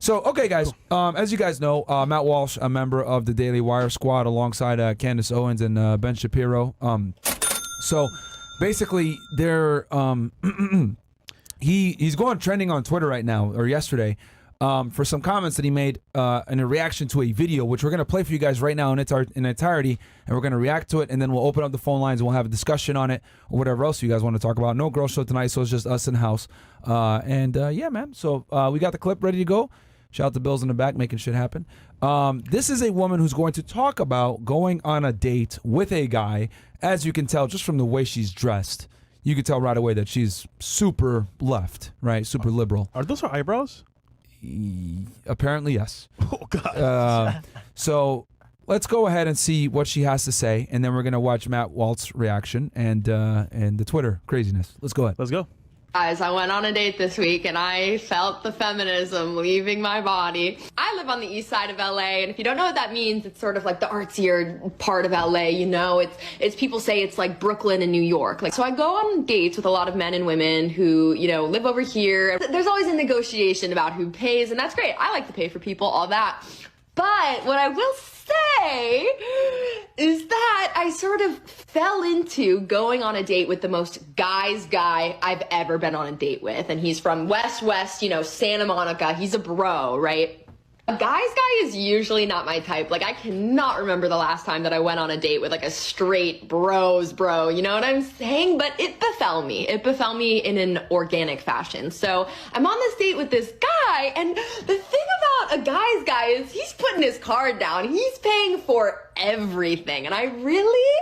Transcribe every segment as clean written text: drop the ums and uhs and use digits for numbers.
So, okay, guys, as you guys know, Matt Walsh, a member of the Daily Wire squad alongside Candace Owens and Ben Shapiro. So, basically, they're he's going trending on Twitter right now, or yesterday, for some comments that he made in a reaction to a video, which we're going to play for you guys right now in its entirety, and we're going to react to it, and then we'll open up the phone lines and we'll have a discussion on it, or whatever else you guys want to talk about. No girl show tonight, so it's just us in house. Yeah, man. So we got the clip ready to go. Shout out to Bills in the back making shit happen. This is a woman who's going to talk about going on a date with a guy. As you can tell just from the way she's dressed, you can tell right away that she's super left, right? Super liberal. Are those her eyebrows? Apparently, yes. Oh, God. So let's go ahead and see what she has to say, and then we're going to watch Matt Walsh's reaction and the Twitter craziness. Let's go ahead. Let's go. Guys, I went on a date this week and I felt the feminism leaving my body. I live on the east side of LA, and if you don't know what that means, it's sort of like the artsier part of LA, you know? It's people say it's like Brooklyn and New York. So I go on dates with a lot of men and women who, you know, live over here. There's always a negotiation about who pays, and that's great. I like to pay for people, all that. But what I will say is that I sort of fell into going on a date with the most guy's guy I've ever been on a date with. And he's from West, you know, Santa Monica. He's a bro, right? A guy's guy is usually not my type. Like, I cannot remember the last time that I went on a date with like a straight bro, you know what I'm saying? But it befell me. It befell me in an organic fashion. So I'm on this date with this guy, and the thing about a guy's guy is he's putting his card down. He's paying for everything. And I really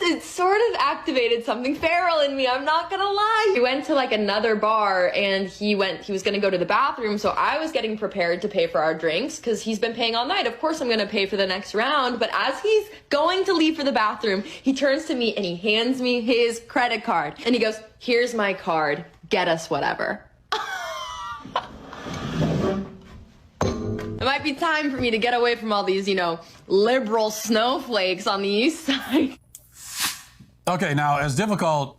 it sort of activated something feral in me. I'm not gonna lie. We went to like another bar, and he was gonna go to the bathroom. So I was getting prepared to pay for our drinks because he's been paying all night. Of course I'm gonna pay for the next round. But as he's going to leave for the bathroom, he turns to me and he hands me his credit card. And he goes, "Here's my card. Get us whatever." It might be time for me to get away from all these, you know, liberal snowflakes on the east side. Okay, now, as difficult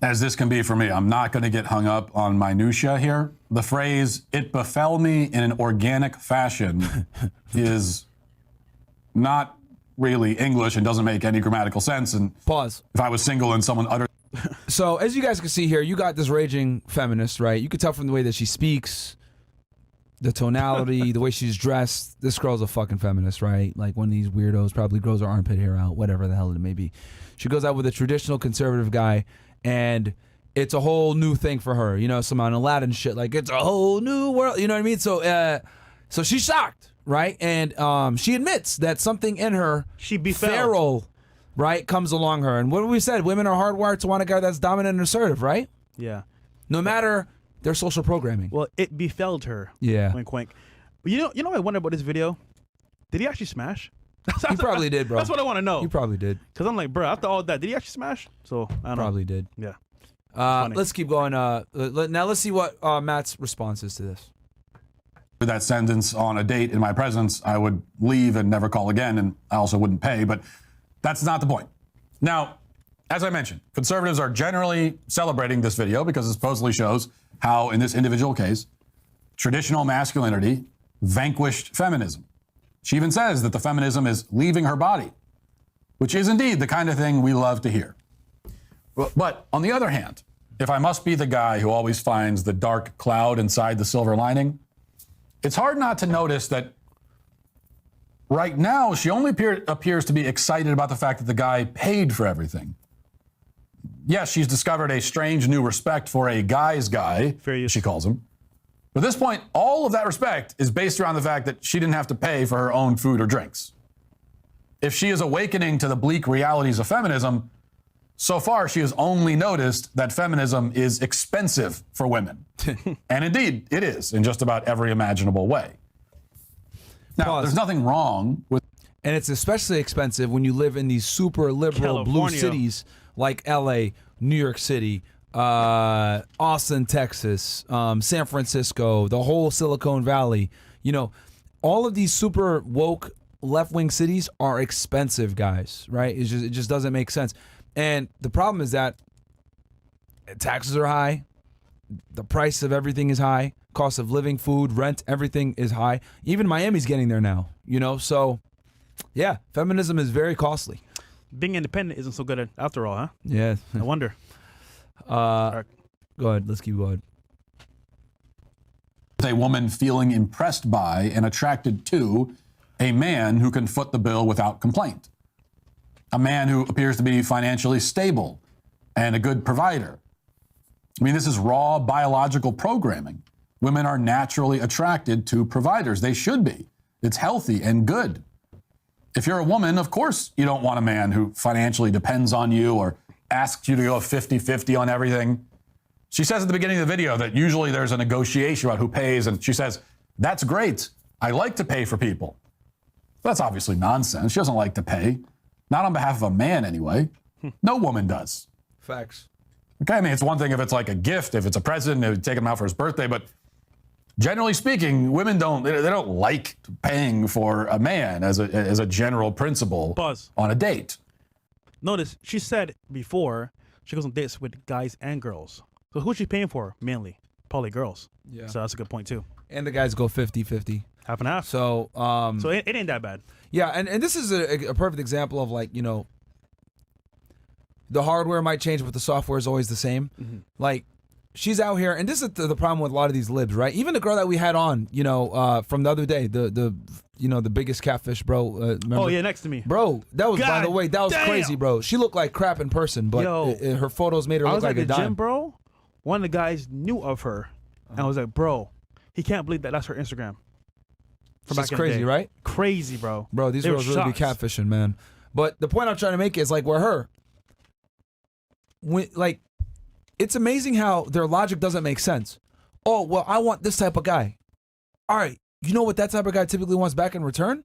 as this can be for me, I'm not going to get hung up on minutia here. The phrase, "it befell me in an organic fashion," is not really English and doesn't make any grammatical sense. And Pause. If I was single and someone uttered... So, as you guys can see here, you got this raging feminist, right? You could tell from the way that she speaks, the tonality, the way she's dressed. This girl's a fucking feminist, right? Like one of these weirdos probably grows her armpit hair out, whatever the hell it may be. She goes out with a traditional conservative guy, and it's a whole new thing for her. You know, some on Aladdin shit, like it's a whole new world. You know what I mean? So she's shocked, right? And she admits that something in her, feral, right, comes along her. And what we said, women are hardwired to want a guy that's dominant and assertive, right? Yeah. No matter their social programming. Well, it befelled her. Yeah. Wink, wink. But you know what I wonder about this video? Did he actually smash? He probably did, bro. That's what I want to know. He probably did. Because I'm like, bro, after all that, did he actually smash? So, I don't Probably know. did. Yeah. Let's keep going. Now let's see what Matt's response is to this. With that sentence on a date in my presence, I would leave and never call again, and I also wouldn't pay, but that's not the point. Now, as I mentioned, conservatives are generally celebrating this video because it supposedly shows how, in this individual case, traditional masculinity vanquished feminism. She even says that the feminism is leaving her body, which is indeed the kind of thing we love to hear. But on the other hand, if I must be the guy who always finds the dark cloud inside the silver lining, it's hard not to notice that right now she only appears to be excited about the fact that the guy paid for everything. Yes, she's discovered a strange new respect for a guy's guy, she calls him. But at this point, all of that respect is based around the fact that she didn't have to pay for her own food or drinks. If she is awakening to the bleak realities of feminism, so far she has only noticed that feminism is expensive for women. And indeed, it is in just about every imaginable way. Now, there's nothing wrong with... And it's especially expensive when you live in these super liberal blue cities like LA, New York City, Austin, Texas, San Francisco, the whole Silicon Valley. You know, all of these super woke left-wing cities are expensive, guys, right? It just doesn't make sense. And the problem is that taxes are high, the price of everything is high. Cost of living, food, rent, everything is high. Even Miami's getting there now, you know? So, yeah, feminism is very costly. Being independent isn't so good after all, huh? Yeah. I wonder. Go ahead. Let's keep going. A woman feeling impressed by and attracted to a man who can foot the bill without complaint. A man who appears to be financially stable and a good provider. I mean, this is raw biological programming. Women are naturally attracted to providers. They should be. It's healthy and good. If you're a woman, of course, you don't want a man who financially depends on you or asks you to go 50-50 on everything. She says at the beginning of the video that usually there's a negotiation about who pays, and she says, that's great. I like to pay for people. That's obviously nonsense. She doesn't like to pay. Not on behalf of a man, anyway. No woman does. Facts. Okay, I mean, it's one thing if it's like a gift, if it's a present, they take him out for his birthday, but generally speaking, women don't like paying for a man as a general principle on a date. Notice, she said before she goes on dates with guys and girls. So who's she paying for mainly? Probably girls. Yeah. So that's a good point too. And the guys go 50-50. Half and half. So, So it ain't that bad. yeah, and this is a perfect example of, like, you know, the hardware might change, but the software is always the same. Mm-hmm. Like, she's out here, and this is the problem with a lot of these libs, right? Even the girl that we had on, you know, from the other day, the biggest catfish, bro. Remember? Oh yeah, next to me. Bro, that was, by the way, that was damn. crazy, bro. She looked like crap in person, but her photos made her I look was like at a the dime. gym, bro. One of the guys knew of her, and I was like, bro, he can't believe that that's her Instagram. That's crazy, right? Crazy, bro. Bro, these girls really be catfishing, man. But the point I'm trying to make is, like, with her, like, it's amazing how their logic doesn't make sense. Oh, well, I want this type of guy. All right, you know what that type of guy typically wants back in return?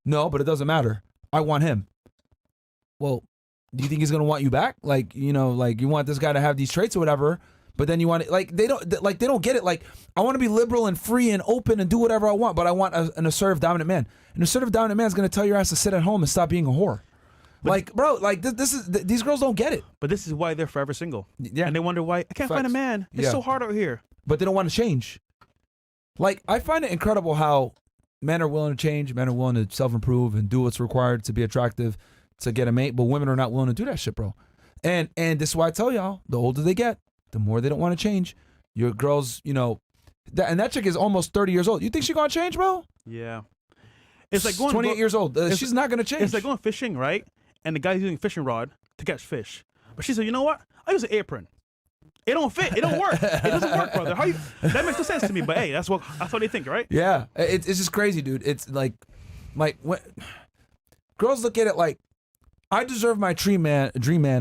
No, but it doesn't matter. I want him. Well, do you think he's gonna want you back? Like, you know, like, you want this guy to have these traits or whatever, but then you want it, like, they don't get it. Like, I want to be liberal and free and open and do whatever I want, but I want an assertive dominant man. An assertive dominant man is gonna tell your ass to sit at home and stop being a whore. Like, bro, like, these girls don't get it. But this is why they're forever single. Yeah. And they wonder why I can't find a man. It's so hard out here. But they don't want to change. Like, I find it incredible how men are willing to change, men are willing to self-improve and do what's required to be attractive, to get a mate, but women are not willing to do that shit, bro. And this is why I tell y'all, the older they get, the more they don't want to change. Your girls, you know, that chick is almost 30 years old. You think she's gonna change, bro? Yeah. It's like going 28 years old. She's not gonna change. It's like going fishing, right? And the guy's using a fishing rod to catch fish. But she said, you know what? I use an apron. It don't fit. It don't work. It doesn't work, brother. That makes no sense to me. But hey, that's what they think, right? Yeah. It's just crazy, dude. It's like when girls look at it like, I deserve my dream man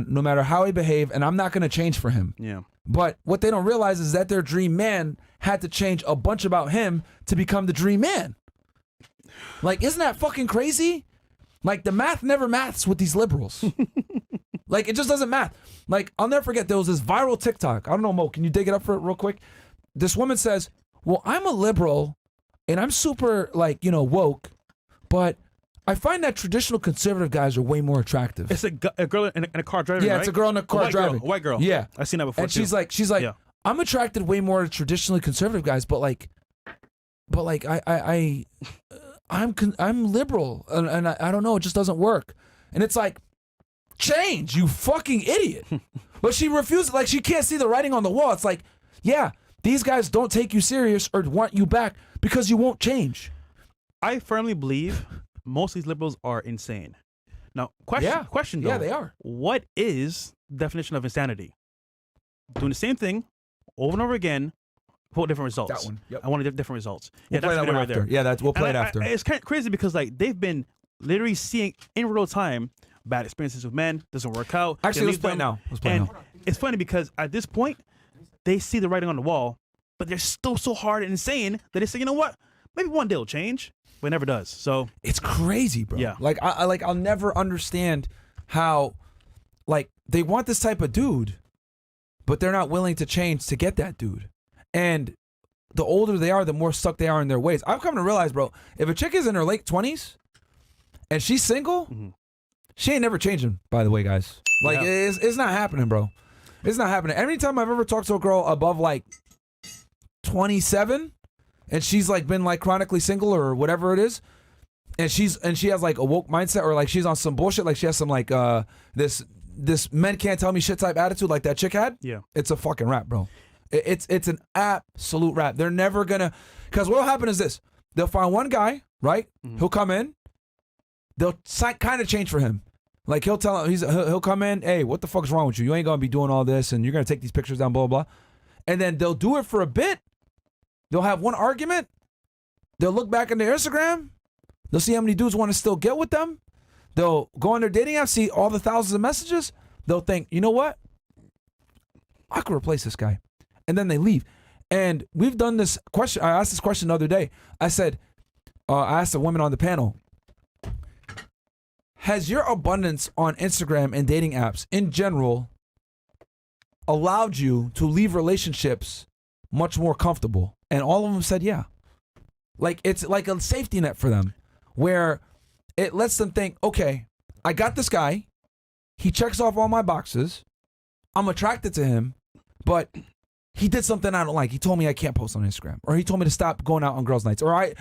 no matter how he behave, and I'm not gonna change for him. Yeah. But what they don't realize is that their dream man had to change a bunch about him to become the dream man. Like, isn't that fucking crazy? Like, the math never maths with these liberals. Like, it just doesn't math. Like, I'll never forget, there was this viral TikTok. I don't know, Mo, can you dig it up for it real quick? This woman says, well, I'm a liberal and I'm super, like, you know, woke, but I find that traditional conservative guys are way more attractive. It's a girl in a car driving, yeah, right? it's a girl in a car driving. A white girl. Yeah. I've seen that before, and too. she's like, Yeah. I'm attracted way more to traditionally conservative guys, but I'm liberal, and I don't know, it just doesn't work. And it's like, change, you fucking idiot. But she refuses, like, she can't see the writing on the wall. It's like, yeah, these guys don't take you serious or want you back because you won't change. I firmly believe most of these liberals are insane. Now, question though. Yeah, they are. What is the definition of insanity? Doing the same thing over and over again for different results. That one. Yep. I want different results. We'll play that one after. Yeah, we'll play it after. It's kind of crazy because, like, they've been literally seeing in real time bad experiences with men, doesn't work out. Actually, let's play it now. It's funny because at this point, they see the writing on the wall, but they're still so hard and insane that they say, you know what? Maybe one day it'll change, but it never does. So it's crazy, bro. Yeah. Like, I'll never understand how, like, they want this type of dude, but they're not willing to change to get that dude. And the older they are, the more stuck they are in their ways. I've come to realize, bro, if a chick is in her late 20s and she's single, she ain't never changing, by the way, guys. Like, it's not happening, bro. It's not happening. Every time I've ever talked to a girl above like 27, and she's like been like chronically single or whatever it is, and she has like a woke mindset, or like she's on some bullshit, like she has some like this men can't tell me shit type attitude like that chick had. Yeah. It's a fucking rap, bro. It's an absolute rap. They're never gonna, because what'll happen is this: they'll find one guy, right? He'll come in, they'll kind of change for him. Like he'll tell him, he'll come in, hey, what the fuck's wrong with you? You ain't gonna be doing all this, and you're gonna take these pictures down, blah blah blah. And then they'll do it for a bit. They'll have one argument. They'll look back on their Instagram. They'll see how many dudes want to still get with them. They'll go on their dating app, see all the thousands of messages. They'll think, you know what? I could replace this guy. And then they leave. And we've done this question. I asked this question the other day. I said, I asked the women on the panel, has your abundance on Instagram and dating apps in general allowed you to leave relationships much more comfortable? And all of them said, yeah. Like it's like a safety net for them where it lets them think, okay, I got this guy. He checks off all my boxes. I'm attracted to him, but he did something I don't like. He told me I can't post on Instagram, or he told me to stop going out on girls' nights, or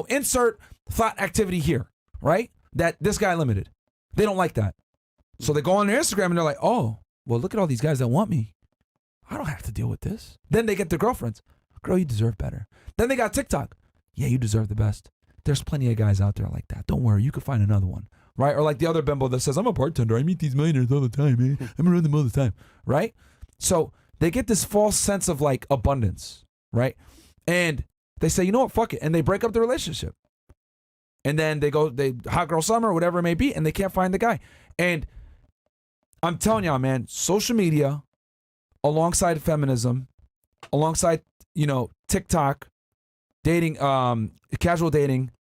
insert thought activity here, right? That this guy limited. They don't like that. So they go on their Instagram and they're like, oh, well, look at all these guys that want me. I don't have to deal with this. Then they get their girlfriends. Girl, you deserve better. Then they got TikTok. Yeah, you deserve the best. There's plenty of guys out there like that. Don't worry, you can find another one, right? Or like the other bimbo that says, I'm a bartender. I meet these millionaires all the time, man. I'm around them all the time, right? So they get this false sense of like abundance, right? And they say, you know what, fuck it. And they break up the relationship. And then they hot girl summer, whatever it may be, and they can't find the guy. And I'm telling y'all, man, social media, alongside feminism, alongside, TikTok, dating, casual dating,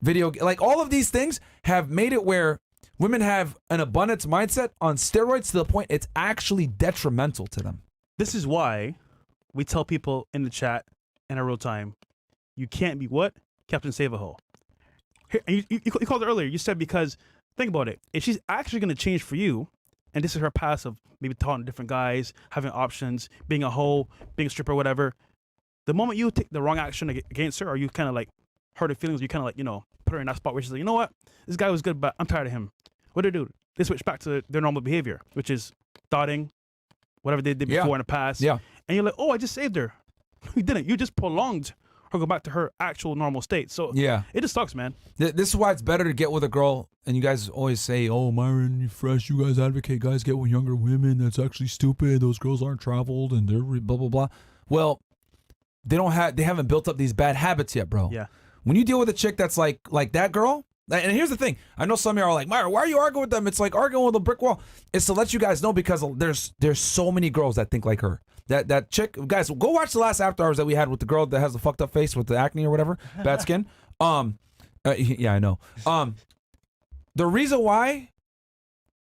video, like all of these things have made it where women have an abundance mindset on steroids to the point it's actually detrimental to them. This is why we tell people in the chat in our real time, you can't be what? Captain Save-A-Hole. You called it earlier. You said because, think about it. If she's actually going to change for you, and this is her past of maybe talking to different guys, having options, being a hoe, being a stripper, whatever, the moment you take the wrong action against her, or you kind of like hurt her feelings, you kind of like, put her in that spot where she's like, you know what? This guy was good, but I'm tired of him. What do they do? They switch back to their normal behavior, which is thoughting, whatever they did before in the past. Yeah. And you're like, oh, I just saved her. You didn't. You just prolonged her go back to her actual normal state. So yeah, it just sucks, man. This is why it's better to get with a girl. And you guys always say, oh, Myron, you're fresh. You guys advocate guys get with younger women. That's actually stupid. Those girls aren't traveled and they're blah, blah, blah. Well, they haven't built up these bad habits yet, bro. Yeah. When you deal with a chick that's like that girl, and here's the thing. I know some of y'all are like, Myron, why are you arguing with them? It's like arguing with a brick wall. It's to let you guys know because there's so many girls that think like her. That chick, guys, go watch the last After Hours that we had with the girl that has the fucked up face with the acne or whatever, bad skin. Yeah, I know. The reason why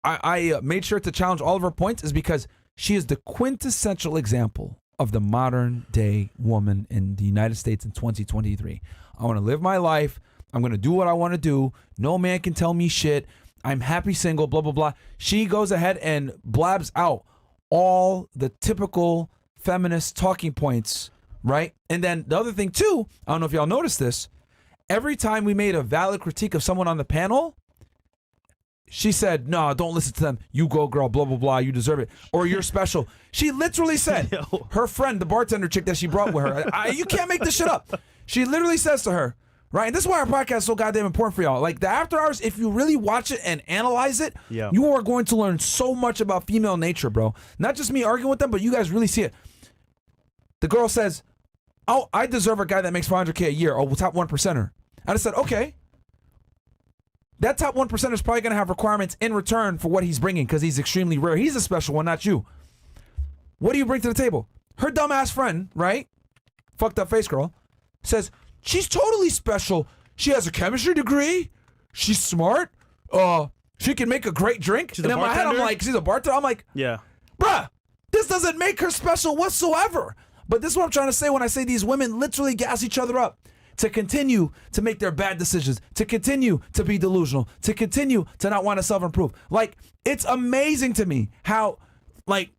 I made sure to challenge all of her points is because she is the quintessential example of the modern day woman in the United States in 2023. I want to live my life. I'm going to do what I want to do. No man can tell me shit. I'm happy single, blah, blah, blah. She goes ahead and blabs out all the typical feminist talking points, right? And then the other thing too, I don't know if y'all noticed this, every time we made a valid critique of someone on the panel, she said, no, don't listen to them. You go, girl, blah, blah, blah. You deserve it. Or you're special. She literally said, her friend, the bartender chick that she brought with her, you can't make this shit up. She literally says to her, right? And this is why our podcast is so goddamn important for y'all. Like the After Hours, if you really watch it and analyze it, you are going to learn so much about female nature, bro. Not just me arguing with them, but you guys really see it. The girl says, oh, I deserve a guy that makes $500K a year. Oh, top 1%er. And I said, okay. That top 1% is probably going to have requirements in return for what he's bringing because he's extremely rare. He's a special one, not you. What do you bring to the table? Her dumbass friend, right? Fucked up face girl, says, she's totally special. She has a chemistry degree. She's smart. She can make a great drink. She's and a in my head, I'm bartender? like, she's a bartender. I'm like, Yeah. bruh, this doesn't make her special whatsoever. But this is what I'm trying to say when I say these women literally gas each other up to continue to make their bad decisions, to continue to be delusional, to continue to not want to self-improve. Like, it's amazing to me how, like,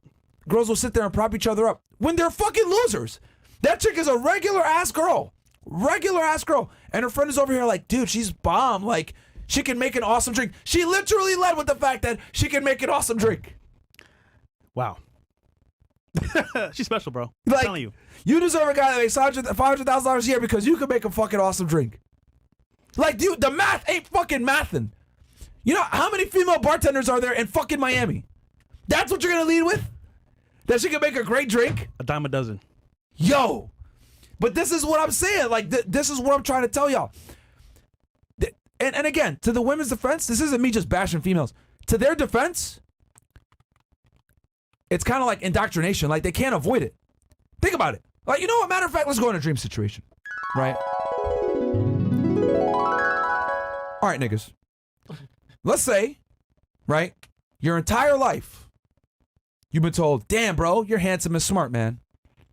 girls will sit there and prop each other up when they're fucking losers. That chick is a regular ass girl. And her friend is over here like, dude, she's bomb. Like, she can make an awesome drink. She literally led with the fact that she can make an awesome drink. Wow. She's special, bro. Like, I'm telling you. You deserve a guy that makes $500,000 a year because you can make a fucking awesome drink. Like, dude, the math ain't fucking mathing. You know how many female bartenders are there in fucking Miami? That's what you're gonna lead with? That she can make a great drink? A dime a dozen. Yo. But this is what I'm saying. Like, this is what I'm trying to tell y'all. And again, to the women's defense, this isn't me just bashing females. To their defense, it's kind of like indoctrination. Like, they can't avoid it. Think about it. Like, you know what? Matter of fact, let's go in a dream situation. Right? All right, niggas. Let's say, right, your entire life, you've been told, damn, bro, you're handsome and smart, man.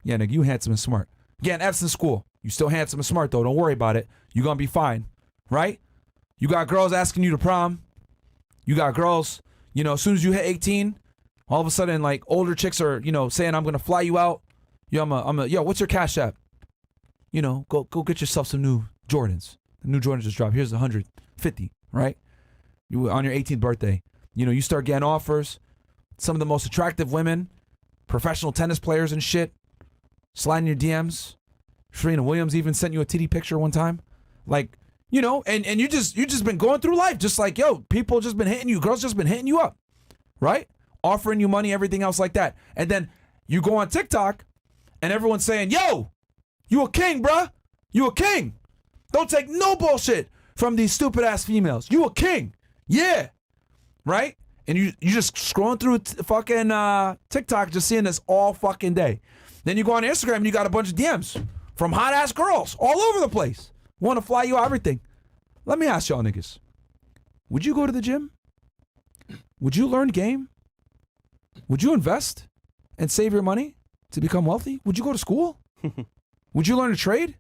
Yeah, nigga, you handsome and smart. Again, F's in school. You still handsome and smart, though. Don't worry about it. You're going to be fine, right? You got girls asking you to prom. You got girls, you know, as soon as you hit 18, all of a sudden, like, older chicks are, you know, saying, I'm going to fly you out. Yo, yo, what's your Cash App? You know, go get yourself some new Jordans. The new Jordans just dropped. Here's 150, right? You on your 18th birthday. You know, you start getting offers. Some of the most attractive women, professional tennis players and shit, sliding your DMs. Serena Williams even sent you a titty picture one time. Like, you know, and you just been going through life just like, yo, people just been hitting you, girls just been hitting you up, right? Offering you money, everything else like that. And then you go on TikTok and everyone's saying, yo, you a king, bruh. You a king. Don't take no bullshit from these stupid ass females. You a king. Yeah. Right? And you just scrolling through fucking TikTok, just seeing this all fucking day. Then you go on Instagram and you got a bunch of DMs from hot ass girls all over the place. Want to fly you out, everything. Let me ask y'all niggas. Would you go to the gym? Would you learn game? Would you invest and save your money to become wealthy? Would you go to school? Would you learn a trade?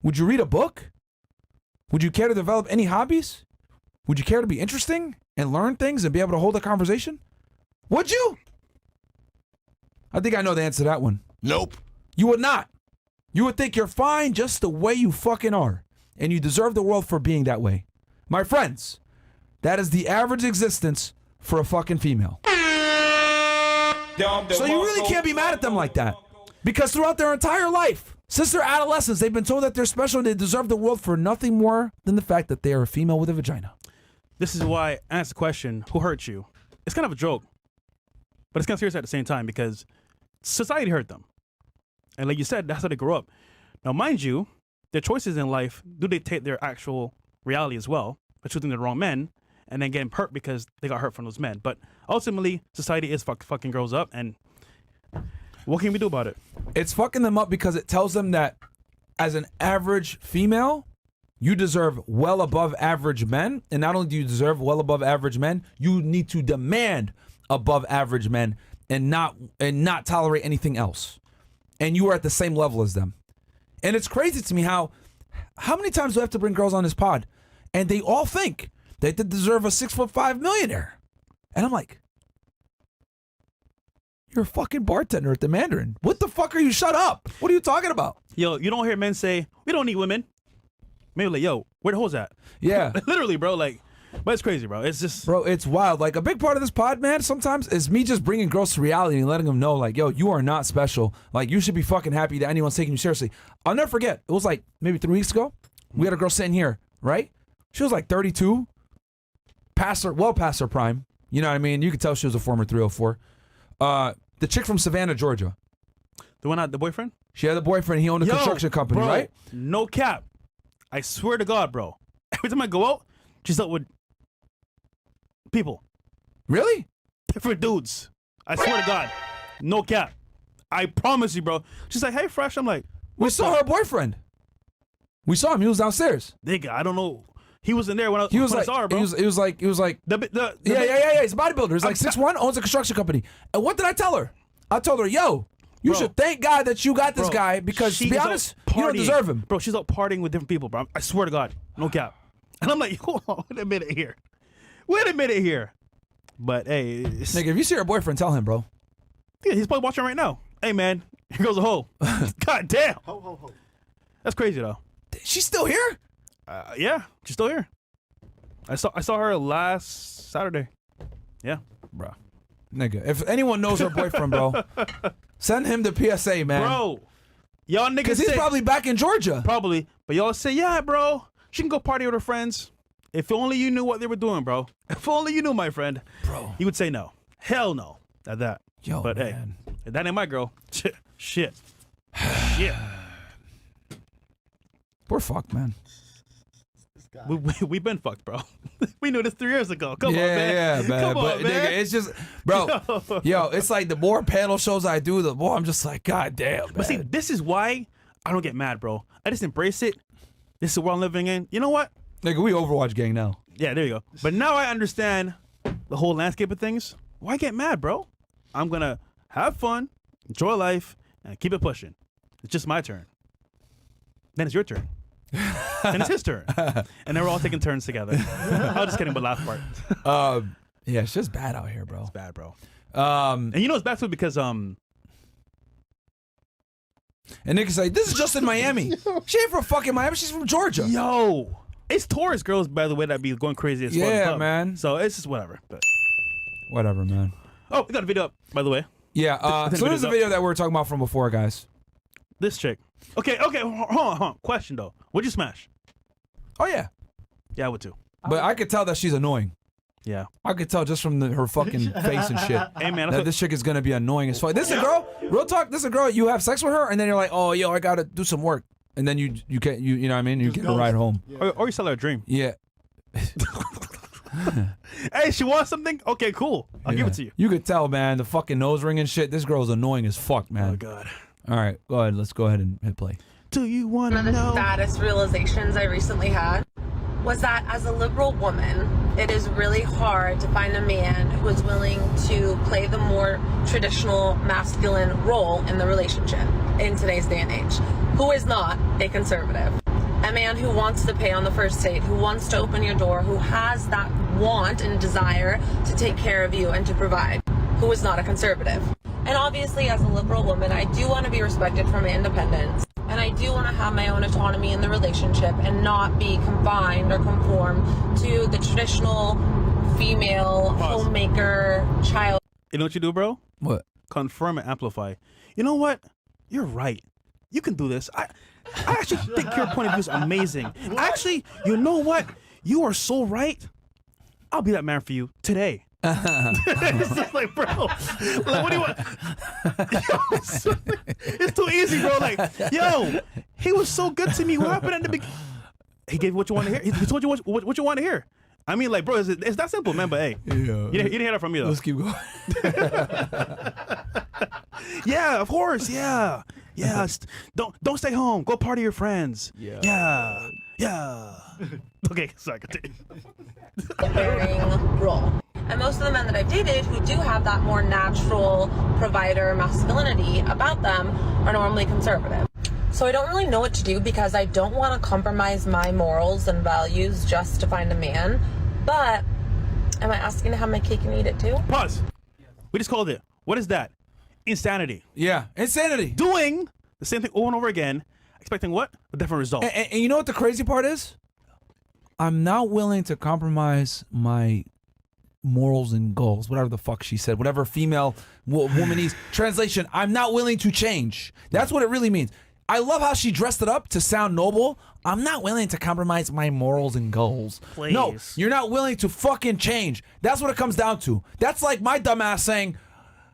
Would you read a book? Would you care to develop any hobbies? Would you care to be interesting and learn things and be able to hold a conversation? Would you? I think I know the answer to that one. Nope. You would not. You would think you're fine just the way you fucking are. And you deserve the world for being that way. My friends, that is the average existence for a fucking female. So you really can't be mad at them like that. Because throughout their entire life, since their adolescence, they've been told that they're special and they deserve the world for nothing more than the fact that they are a female with a vagina. This is why I asked the question, who hurt you? It's kind of a joke, but it's kind of serious at the same time because society hurt them. And like you said, that's how they grew up. Now, mind you, their choices in life do dictate their actual reality as well, by choosing the wrong men and then getting hurt because they got hurt from those men. But ultimately, society is fucking girls up, and what can we do about it? It's fucking them up because it tells them that as an average female, you deserve well above average men. And not only do you deserve well above average men, you need to demand above average men and not tolerate anything else. And you are at the same level as them. And it's crazy to me how many times do I have to bring girls on this pod and they all think that they deserve a 6'5" millionaire. And I'm like, you're a fucking bartender at the Mandarin. What the fuck are you? Shut up. What are you talking about? Yo, you don't hear men say, we don't need women. Maybe like, yo, where the hoes at? Yeah. Literally, bro. Like, but it's crazy, bro. It's just... Bro, it's wild. Like, a big part of this pod, man, sometimes is me just bringing girls to reality and letting them know, like, yo, you are not special. Like, you should be fucking happy that anyone's taking you seriously. I'll never forget. It was like maybe 3 weeks ago. We had a girl sitting here, right? She was like 32. Well past her prime. You know what I mean? You could tell she was a former 304. The chick from Savannah, Georgia. The one out, the boyfriend? She had a boyfriend. He owned a construction company, bro, right? No cap. I swear to God, bro. Every time I go out, she's out with people. Really? Different dudes. I swear to God. No cap. I promise you, bro. She's like, hey, Fresh. I'm like, We saw her boyfriend. We saw him. He was downstairs. nigga, I don't know. He wasn't there when I, He was when like, I saw her, bro. he was like, yeah. He's a bodybuilder. He's like 6'1", owns a construction company. And what did I tell her? I told her, yo, you should thank God that you got this guy because, to be honest, you don't deserve him. Bro, she's out partying with different people, bro. I swear to God. No cap. And I'm like, hold on, wait a minute here. But, hey. Nigga, if you see her boyfriend, tell him, bro. Yeah, he's probably watching right now. Hey, man, here goes a hoe. God damn. Ho. That's crazy, though. She's still here? Yeah, she's still here. I saw her last Saturday. Yeah. Bro. Nigga, if anyone knows her boyfriend, bro, send him the PSA, man. Bro, y'all niggas Because he's say- probably back in Georgia. Probably. But y'all say, yeah, bro, she can go party with her friends. If only you knew what they were doing, bro. If only you knew, my friend. Bro. You would say no. Hell no. At that. Yo, but man. hey, if that ain't my girl. Shit. Shit. We're fucked, man. We've been fucked, bro. We knew this 3 years ago. Come on, man. Yeah, man. Come But on, man. nigga, it's just, bro, yo, it's like the more panel shows I do, the more I'm just like, God damn, man. But see, this is why I don't get mad, bro. I just embrace it. This is the world I'm living in. You know what? Nigga, we Overwatch gang now. Yeah, there you go. But now I understand the whole landscape of things. Why get mad, bro? I'm going to have fun, enjoy life, and keep it pushing. It's just my turn. Then it's your turn. Then it's his turn. And then we're all taking turns together. I'm just kidding, but last part. Yeah, it's just bad out here, bro. It's bad, bro. And And you know it's bad too because niggas like, this is just in Miami. She ain't from fucking Miami. She's from Georgia. yo, it's tourist girls, by the way, that be going crazy as fuck. Yeah, in the club. man. So it's just whatever. But Whatever, man. oh, we got a video up, by the way. Yeah, so there's a video that we were talking about from before, guys. This chick. Okay, hold on. Question though. Would you smash? Oh, yeah. Yeah, I would too. But I could tell that she's annoying. Yeah. I could tell just from her fucking face and shit. Hey man, That this chick is gonna be annoying as fuck. This is a girl, real talk, this is a girl, you have sex with her, and then you're like, oh, yo, I gotta do some work. And then you get, you know what I mean? You get a ride home. Or you sell her a dream. Yeah. Hey, she wants something? Okay, cool. I'll give Yeah. it to you. You could tell, man, the fucking nose ring and shit. This girl's annoying as fuck, man. Oh God. All right, go ahead. Let's go ahead and hit play. Do you want to One of the know? saddest realizations I recently had was that as a liberal woman, it is really hard to find a man who is willing to play the more traditional masculine role in the relationship in today's day and age, who is not a conservative. A man who wants to pay on the first date, who wants to open your door, who has that want and desire to take care of you and to provide, who is not a conservative. And obviously, as a liberal woman, I do want to be respected for my independence. And I do want to have my own autonomy in the relationship and not be confined or conform to the traditional female Pause. homemaker child. You know what you do, bro? What? Confirm and amplify. You know what? You're right. You can do this. I actually think your point of view is amazing. Actually, you know what? You are so right. I'll be that man for you today. It's just like, bro, like, what do you want? Yo, it's too easy, bro. Like, yo, he was so good to me. What happened at the beginning? He gave you what you want to hear. He told you what you want to hear. I mean, like, bro, it's that simple, man. But hey, you didn't hear that from me though. Let's keep going. Yeah, of course. Yeah. Don't stay home. Go party with your friends. Yeah. Okay, sorry. Continue. Bearing role. And most of the men that I've dated who do have that more natural provider masculinity about them are normally conservative. So I don't really know what to do because I don't want to compromise my morals and values just to find a man. But am I asking to have my cake and eat it too? Pause. We just called it. What is that? Insanity. Yeah, insanity. Doing the same thing over and over again, expecting what? A different result. And you know what the crazy part is? I'm not willing to compromise my morals and goals, whatever the fuck she said, whatever female woman is. Translation, I'm not willing to change. That's what it really means. I love how she dressed it up to sound noble. I'm not willing to compromise my morals and goals. Please. No, you're not willing to fucking change. That's what it comes down to. That's like my dumbass saying,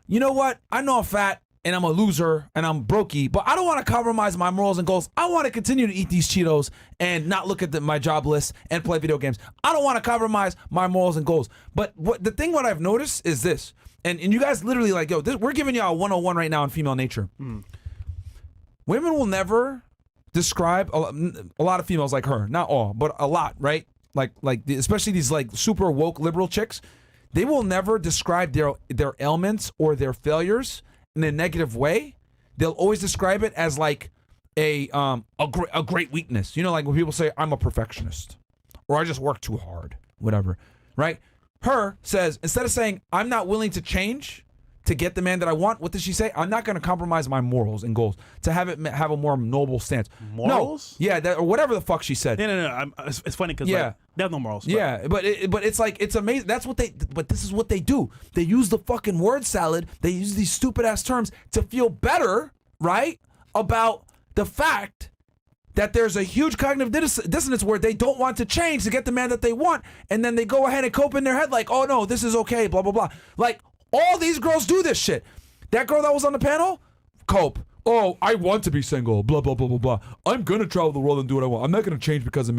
you know what? I know I'm fat and I'm a loser and I'm brokey, but I don't want to compromise my morals and goals. I want to continue to eat these Cheetos and not look at my job list and play video games. I don't want to compromise my morals and goals. But what I've noticed is this, and you guys literally like, yo, we're giving y'all a 101 right now on female nature. Women will never describe a lot of females like her, not all, but a lot, right? Especially these like super woke liberal chicks. They will never describe their ailments or their failures in a negative way. They'll always describe it as like a great weakness. You know, like when people say, I'm a perfectionist or I just work too hard, whatever, right? Her says, instead of saying, I'm not willing to change, to get the man that I want. What did she say? I'm not going to compromise my morals and goals to have a more noble stance. Morals? No. Yeah, or whatever the fuck she said. No. It's funny because Yeah. they have no morals. Yeah, but it's like, it's amazing. That's what but this is what they do. They use the fucking word salad. They use these stupid ass terms to feel better, right? About the fact that there's a huge cognitive dissonance where they don't want to change to get the man that they want. And then they go ahead and cope in their head like, oh no, this is okay, blah, blah, blah. Like, all these girls do this shit. That girl that was on the panel, cope. Oh, I want to be single, blah, blah, blah, blah, blah. I'm going to travel the world and do what I want. I'm not going to change because of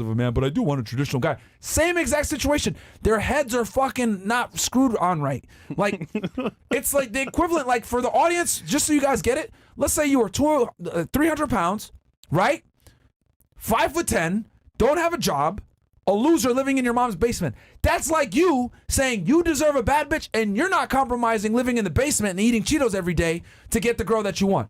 a man, but I do want a traditional guy. Same exact situation. Their heads are fucking not screwed on right. Like, it's like the equivalent, like for the audience, just so you guys get it, let's say you were 300 pounds, right? 5'10", don't have a job, a loser living in your mom's basement. That's like you saying you deserve a bad bitch and you're not compromising living in the basement and eating Cheetos every day to get the girl that you want.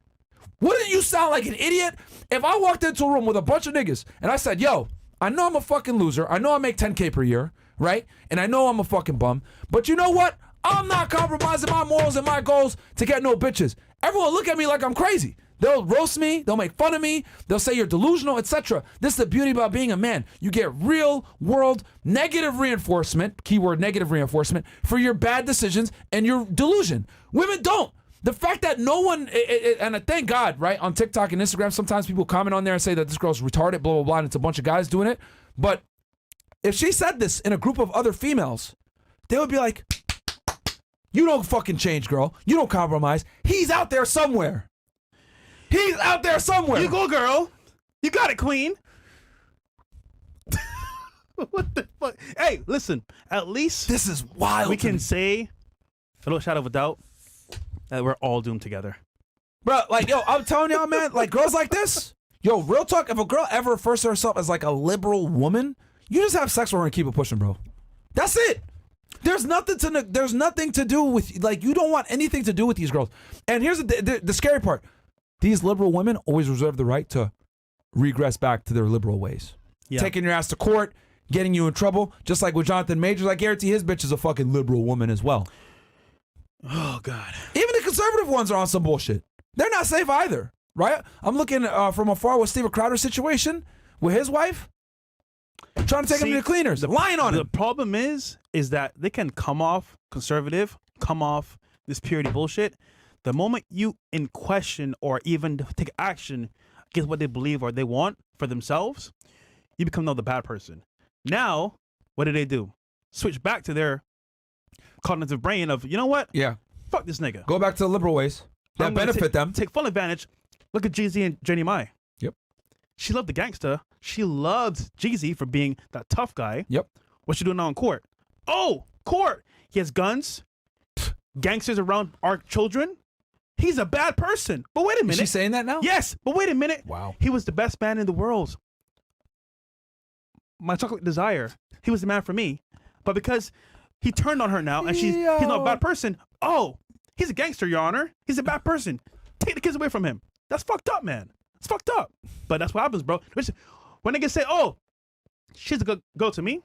Wouldn't you sound like an idiot if I walked into a room with a bunch of niggas and I said, yo, I know I'm a fucking loser. I know I make 10K per year, right? And I know I'm a fucking bum. But you know what? I'm not compromising my morals and my goals to get no bitches. Everyone look at me like I'm crazy. They'll roast me, they'll make fun of me, they'll say you're delusional, etc. This is the beauty about being a man. You get real world negative reinforcement, keyword negative reinforcement, for your bad decisions and your delusion. Women don't. The fact that no one, and thank God, right, on TikTok and Instagram, sometimes people comment on there and say that this girl's retarded, blah, blah, blah, and it's a bunch of guys doing it. But if she said this in a group of other females, they would be like, you don't fucking change, girl. You don't compromise. He's out there somewhere. He's out there somewhere. You go, girl. You got it, queen. What the fuck? Hey, listen. At least This is wild. we to can me. say, a little shadow of a doubt, that we're all doomed together. Bro, like, yo, I'm telling y'all, man, like, girls like this, yo, real talk, if a girl ever refers to herself as, like, a liberal woman, you just have sex with her and keep it pushing, bro. That's it. There's nothing to do with, like, you don't want anything to do with these girls. And here's the scary part. These liberal women always reserve the right to regress back to their liberal ways. Yeah. Taking your ass to court, getting you in trouble, just like with Jonathan Majors. I guarantee his bitch is a fucking liberal woman as well. Oh, God. Even the conservative ones are on some bullshit. They're not safe either, right? I'm looking from afar with Steven Crowder's situation with his wife, trying to take him to the cleaners, lying on The him. problem is that they can come off conservative, come off this purity bullshit. The moment you in question or even take action against what they believe or they want for themselves, you become another bad person. Now, what do? Switch back to their cognitive brain of, you know what? Yeah. Fuck this nigga. Go back to the liberal ways that I'm gonna benefit them. Take full advantage. Look at Jeezy and Jenny Mai. Yep. She loved the gangster. She loved Jeezy for being that tough guy. Yep. What's she doing now in court? Oh, court. He has guns, gangsters around our children. He's a bad person. But wait a minute. Is she saying that now? Yes, but wait a minute. Wow. He was the best man in the world. My chocolate desire. He was the man for me. But because he turned on her now and he's not a bad person. Oh, he's a gangster, Your Honor. He's a bad person. Take the kids away from him. That's fucked up, man. It's fucked up. But that's what happens, bro. When niggas say, oh, she's a good girl to me,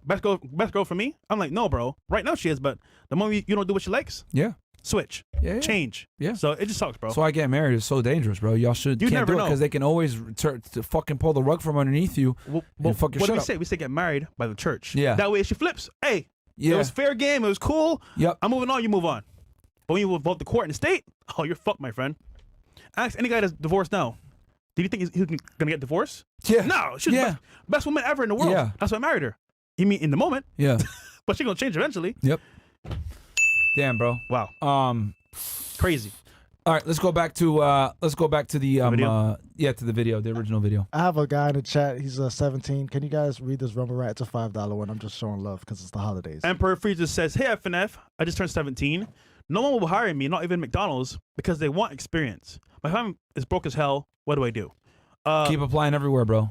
best girl for me, I'm like, no, bro. Right now she is, but the moment you don't do what she likes, Yeah. switch, Yeah. change. Yeah. So it just sucks, bro. So I get married is so dangerous, bro. Y'all You can't never do it know. because they can always to fucking pull the rug from underneath you and fuck your what shit do we up. say? We say get married by the church. Yeah. That way if she flips, hey, Yeah. it was fair game. It was cool. Yep. I'm moving on. You move on. But when you vote the court in the state, oh, you're fucked, my friend. Ask any guy that's divorced now. Do you think he's gonna get divorced? Yeah. No. She's the best woman ever in the world. Yeah. That's why I married her. You mean in the moment? Yeah. But she's gonna change eventually. Yep. Damn, bro. Wow. Crazy. All right, let's go back to the video? to the video, the original video. I have a guy in the chat. He's 17. Can you guys read this rumble rant? It's a $5 one. I'm just showing love because it's the holidays. Emperor Freezer says, "Hey FNF, I just turned 17. No one will hire me, not even McDonald's, because they want experience. My family is broke as hell. What do I do? Keep applying everywhere, bro.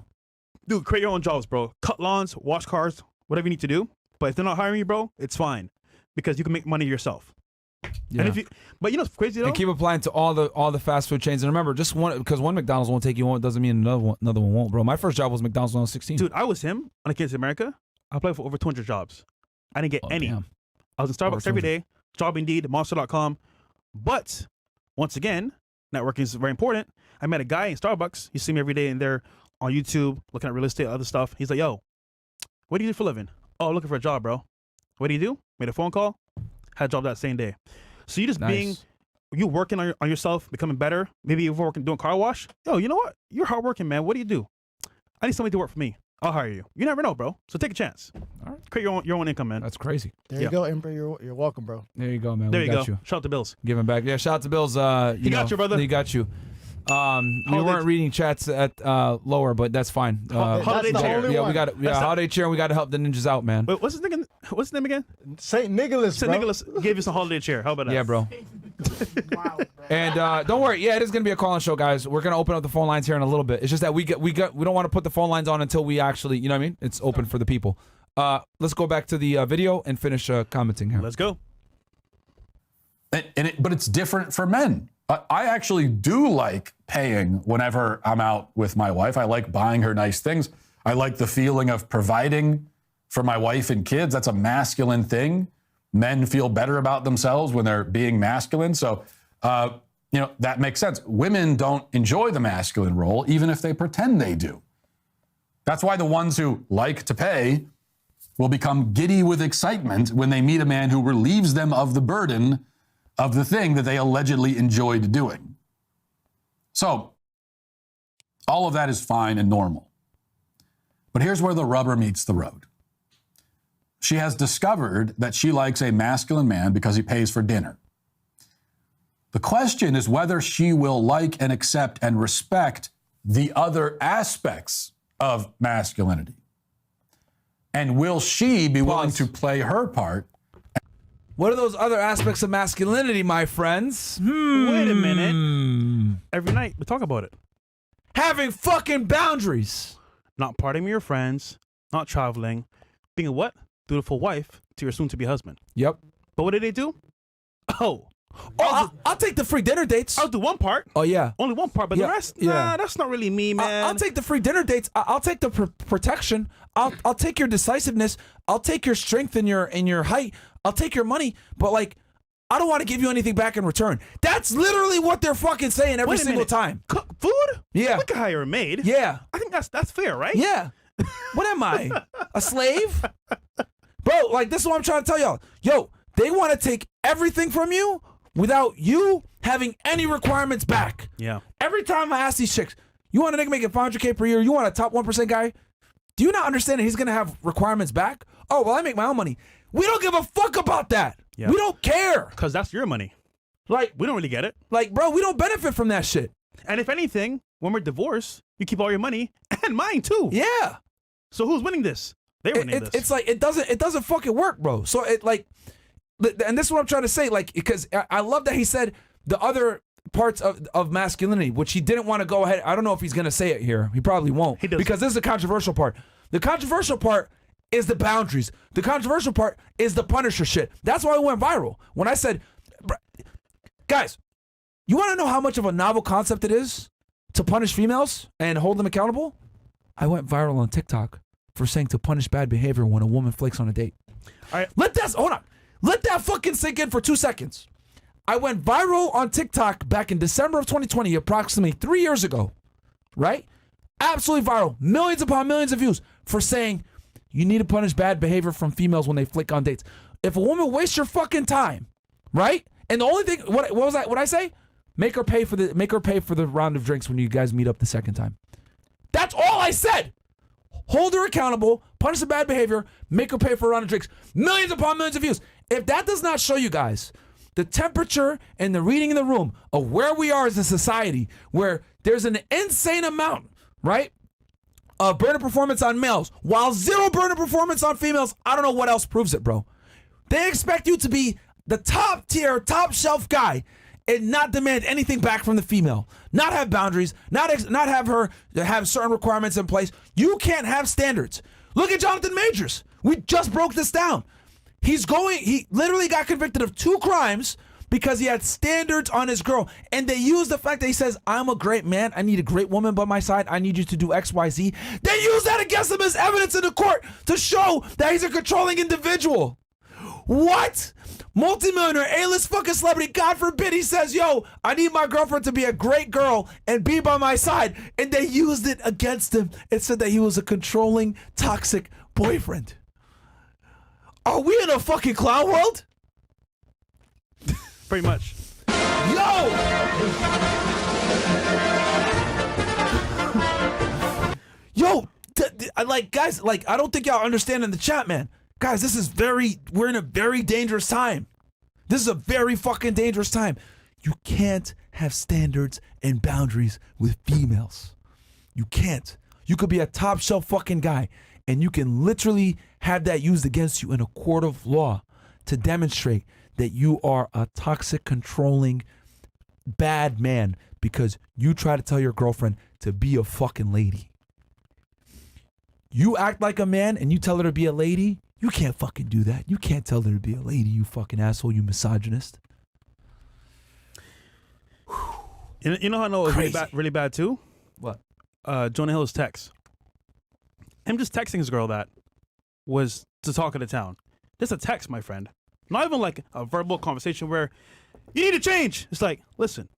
Dude, create your own jobs, bro. Cut lawns, wash cars, whatever you need to do. But if they're not hiring you, bro, it's fine because you can make money yourself. Yeah. And if you, but you know what's crazy though? And keep applying to all the fast food chains. And remember, just because one McDonald's won't take you on doesn't mean another one won't, bro. My first job was McDonald's when I was 16. Dude, I was him on a Kids in America. I applied for over 200 jobs. I didn't get any. Damn. I was in Starbucks Over every 200. day, Job Indeed, Monster.com. But once again, networking is very important. I met a guy in Starbucks. You see me every day in there on YouTube looking at real estate, other stuff. He's like, yo, what do you do for a living? Oh, looking for a job, bro. What do you do? Made a phone call, had a job that same day. So you just you working on yourself, becoming better. Maybe you're working doing car wash. Yo, you know what? You're hardworking, man. What do you do? I need somebody to work for me. I'll hire you. You never know, bro. So take a chance. All right. Create your own income, man. That's crazy. There you go, Ember. You're welcome, bro. There you go, man. There we you got go. you. Shout out to Bills. Giving back. Yeah, shout out to Bills. He got you, brother. He got you. We weren't reading chats at lower, but that's fine. Holiday chair. Yeah, we got it. Yeah, holiday chair. We got to help the ninjas out, man. Wait, what's his name again? Saint Nicholas. Saint Nicholas gave you some holiday chair. How about that? Yeah, bro. Wow. And don't worry. Yeah, it is gonna be a call-in show, guys. We're gonna open up the phone lines here in a little bit. It's just that we don't want to put the phone lines on until we actually, you know what I mean? It's open for the people. Let's go back to the video and finish commenting here. Let's go. But it's different for men. I actually do like paying whenever I'm out with my wife. I like buying her nice things. I like the feeling of providing for my wife and kids. That's a masculine thing. Men feel better about themselves when they're being masculine. So, that makes sense. Women don't enjoy the masculine role, even if they pretend they do. That's why the ones who like to pay will become giddy with excitement when they meet a man who relieves them of the burden of the thing that they allegedly enjoyed doing. So, all of that is fine and normal. But here's where the rubber meets the road. She has discovered that she likes a masculine man because he pays for dinner. The question is whether she will like and accept and respect the other aspects of masculinity. And will she be willing to play her part? What are those other aspects of masculinity, my friends? Wait a minute. Every night we talk about it. Having fucking boundaries. Not partying with your friends, not traveling, being a what? Dutiful wife to your soon-to-be husband. Yep. But what did they do? I'll take the free dinner dates. I'll do one part. Oh, yeah. Only one part, but the rest, nah, that's not really me, man. I'll take the free dinner dates. I'll take the protection. I'll take your decisiveness. I'll take your strength and your height. I'll take your money. But like, I don't want to give you anything back in return. That's literally what they're fucking saying every single time. Food? Yeah. We can hire a maid. Yeah. I think that's fair, right? Yeah. What am I? A slave? Bro, like, this is what I'm trying to tell y'all. Yo, they want to take everything from you without you having any requirements back. Yeah. Every time I ask these chicks, you want a nigga making $500K per year? You want a top 1% guy? Do you not understand that he's going to have requirements back? Oh, well, I make my own money. We don't give a fuck about that. Yeah. We don't care. Because that's your money. Like, we don't really get it. Like, bro, we don't benefit from that shit. And if anything, when we're divorced, you keep all your money and mine too. Yeah. So who's winning this? They're winning this. It's like, it doesn't fucking work, bro. So it like, and this is what I'm trying to say, like, because I love that he said the other parts of masculinity, which he didn't want to go ahead. I don't know if he's going to say it here. He probably won't. He does. Because this is the controversial part. The controversial part is the boundaries. The controversial part is the Punisher shit. That's why it went viral. When I said, guys, you want to know how much of a novel concept it is to punish females and hold them accountable? I went viral on TikTok for saying to punish bad behavior when a woman flakes on a date. All right. Hold on. Let that fucking sink in for 2 seconds. I went viral on TikTok back in December of 2020, approximately 3 years ago, right? Absolutely viral. Millions upon millions of views for saying you need to punish bad behavior from females when they flick on dates. If a woman wastes your fucking time, right? And the only thing, what was that? What I say? Make her pay for the round of drinks when you guys meet up the second time. That's all I said. Hold her accountable, punish the bad behavior, make her pay for a round of drinks. Millions upon millions of views. If that does not show you guys the temperature and the reading in the room of where we are as a society, where there's an insane amount, right, of burner performance on males, while zero burner performance on females, I don't know what else proves it, bro. They expect you to be the top tier, top shelf guy and not demand anything back from the female, not have boundaries, not have her have certain requirements in place. You can't have standards. Look at Jonathan Majors. We just broke this down. He literally got convicted of 2 crimes because he had standards on his girl. And they use the fact that he says, I'm a great man. I need a great woman by my side. I need you to do X, Y, Z. They use that against him as evidence in the court to show that he's a controlling individual. What? Multimillionaire, A-list fucking celebrity, God forbid, he says, yo, I need my girlfriend to be a great girl and be by my side. And they used it against him and said that he was a controlling, toxic boyfriend. Are we in a fucking clown world? Pretty much. Yo! Yo, like, guys, like, I don't think y'all understand in the chat, man. Guys, we're in a very dangerous time. This is a very fucking dangerous time. You can't have standards and boundaries with females. You can't. You could be a top shelf fucking guy, and you can literally have that used against you in a court of law to demonstrate that you are a toxic, controlling, bad man because you try to tell your girlfriend to be a fucking lady. You act like a man and you tell her to be a lady, you can't fucking do that. You can't tell her to be a lady, you fucking asshole, you misogynist. You know how I know it was really bad too? What? Jonah Hill's text. Him just texting his girl that was to talk of the town. Just a text, my friend. Not even like a verbal conversation where you need to change. It's like, listen,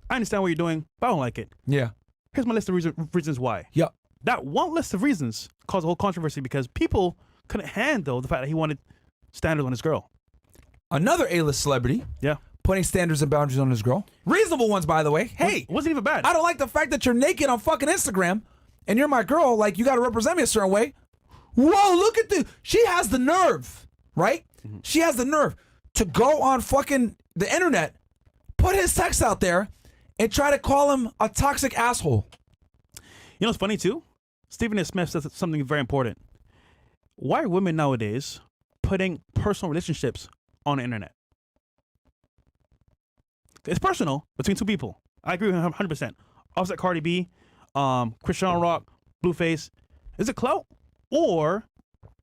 I understand what you're doing, but I don't like it. Yeah. Here's my list of reasons why. Yep. That one list of reasons caused a whole controversy because people couldn't handle the fact that he wanted standards on his girl. Another A-list celebrity. Yeah. Putting standards and boundaries on his girl. Reasonable ones, by the way. Hey. It wasn't even bad. I don't like the fact that you're naked on fucking Instagram and you're my girl. Like, you got to represent me a certain way. Whoa, look at she has the nerve, right? Mm-hmm. She has the nerve to go on fucking the internet, put his text out there, and try to call him a toxic asshole. You know what's funny too? Stephen A. Smith says something very important. Why are women nowadays putting personal relationships on the internet? It's personal between two people. I agree with him 100%. Offset Cardi B, Christian Rock, Blueface. Is it clout? Or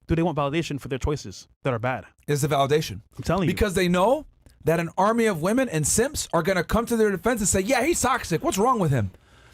do they want validation for their choices that are bad? It's the validation. I'm telling you. Because they know that an army of women and simps are going to come to their defense and say, yeah, he's toxic. What's wrong with him?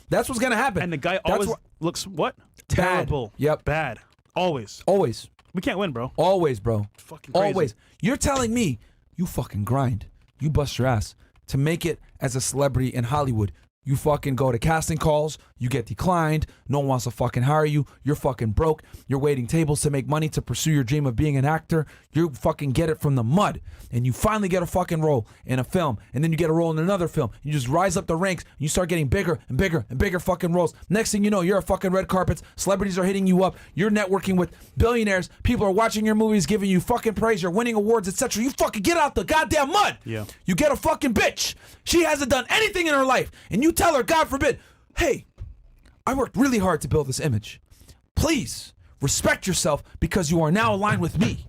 That's what's going to happen. And the guy always looks what? Bad. Terrible. Yep. Bad. Always. Always. We can't win, bro. Always, bro. Fucking crazy. Always. You're telling me you fucking grind. You bust your ass to make it as a celebrity in Hollywood. You fucking go to casting calls, you get declined, no one wants to fucking hire you, you're fucking broke, you're waiting tables to make money to pursue your dream of being an actor, you fucking get it from the mud, and you finally get a fucking role in a film, and then you get a role in another film, you just rise up the ranks, and you start getting bigger and bigger and bigger fucking roles. Next thing you know, you're at fucking red carpets, celebrities are hitting you up, you're networking with billionaires, people are watching your movies, giving you fucking praise, you're winning awards, etc. You fucking get out the goddamn mud. Yeah. You get a fucking bitch. She hasn't done anything in her life, and you tell her, God forbid, hey, I worked really hard to build this image. Please respect yourself because you are now aligned with me.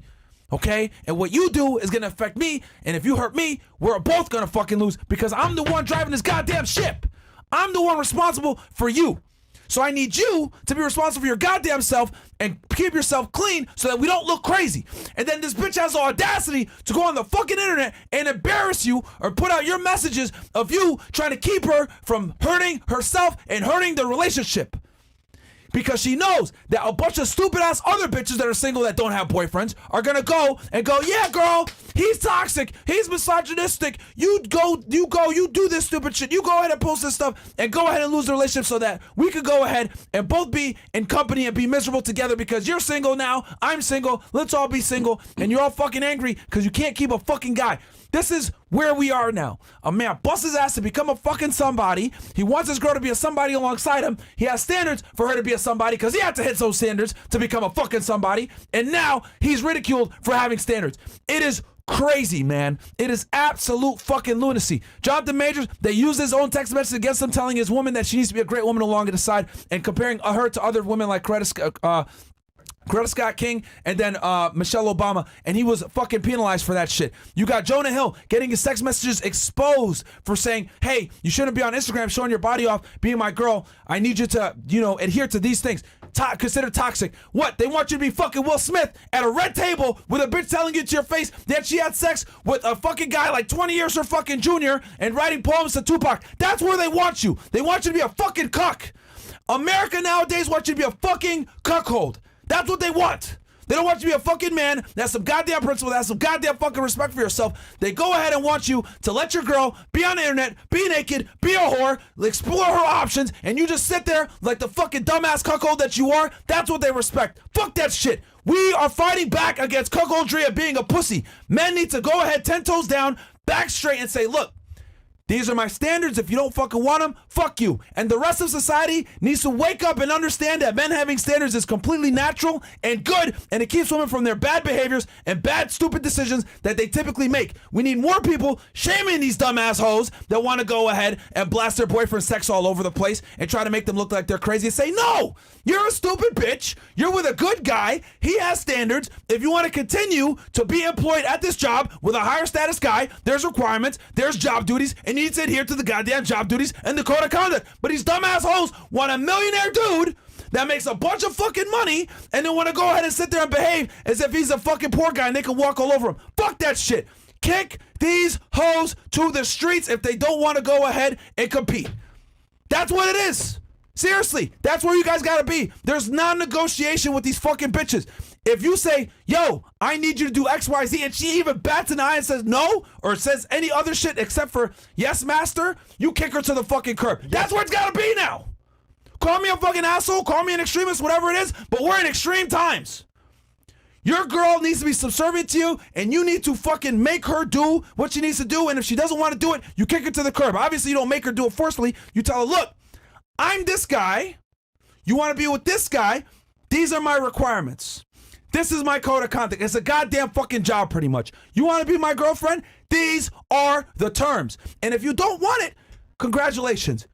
Okay? And what you do is going to affect me. And if you hurt me, we're both going to fucking lose because I'm the one driving this goddamn ship. I'm the one responsible for you. So I need you to be responsible for your goddamn self and keep yourself clean so that we don't look crazy. And then this bitch has the audacity to go on the fucking internet and embarrass you or put out your messages of you trying to keep her from hurting herself and hurting the relationship. Because she knows that a bunch of stupid ass other bitches that are single that don't have boyfriends are gonna go, yeah, girl, he's toxic, he's misogynistic, you do this stupid shit, you go ahead and post this stuff and go ahead and lose the relationship so that we could go ahead and both be in company and be miserable together because you're single now, I'm single, let's all be single, and you're all fucking angry because you can't keep a fucking guy. This is where we are now. A man busts his ass to become a fucking somebody. He wants his girl to be a somebody alongside him. He has standards for her to be a somebody because he had to hit those standards to become a fucking somebody. And now he's ridiculed for having standards. It is crazy, man. It is absolute fucking lunacy. Jonathan Majors, they use his own text message against him, telling his woman that she needs to be a great woman along his side and comparing her to other women like Greta Scott King and then Michelle Obama, and he was fucking penalized for that shit. You got Jonah Hill getting his text messages exposed for saying, hey, you shouldn't be on Instagram showing your body off, being my girl. I need you to, adhere to these things. Consider toxic. What? They want you to be fucking Will Smith at a red table with a bitch telling you to your face that she had sex with a fucking guy like 20 years her fucking junior and writing poems to Tupac. That's where they want you. They want you to be a fucking cuck. America nowadays wants you to be a fucking cuckold. That's what they want. They don't want you to be a fucking man that has some goddamn principle, that has some goddamn fucking respect for yourself. They go ahead and want you to let your girl be on the internet, be naked, be a whore, explore her options, and you just sit there like the fucking dumbass cuckold that you are. That's what they respect. Fuck that shit. We are fighting back against cuckoldry and being a pussy. Men need to go ahead 10 toes down, back straight, and say, look, these are my standards. If you don't fucking want them, fuck you. And the rest of society needs to wake up and understand that men having standards is completely natural and good, and it keeps women from their bad behaviors and bad, stupid decisions that they typically make. We need more people shaming these dumb assholes that want to go ahead and blast their boyfriend's sex all over the place and try to make them look like they're crazy and say, no, you're a stupid bitch. You're with a good guy. He has standards. If you want to continue to be employed at this job with a higher status guy, there's requirements, there's job duties, and you need to adhere to the goddamn job duties and the code of conduct. But these dumb assholes want a millionaire dude that makes a bunch of fucking money and then want to go ahead and sit there and behave as if he's a fucking poor guy and they can walk all over him. Fuck that shit. Kick these hoes to the streets if they don't want to go ahead and compete. That's what it is. Seriously, that's where you guys gotta be. There's non-negotiation with these fucking bitches. If you say, yo, I need you to do X, Y, Z, and she even bats an eye and says no, or says any other shit except for yes, master, you kick her to the fucking curb. That's where it's gotta be now. Call me a fucking asshole, call me an extremist, whatever it is, but we're in extreme times. Your girl needs to be subservient to you, and you need to fucking make her do what she needs to do, and if she doesn't want to do it, you kick her to the curb. Obviously, you don't make her do it forcefully. You tell her, look, I'm this guy. You want to be with this guy. These are my requirements. This is my code of conduct. It's a goddamn fucking job pretty much. You want to be my girlfriend? These are the terms. And if you don't want it, congratulations.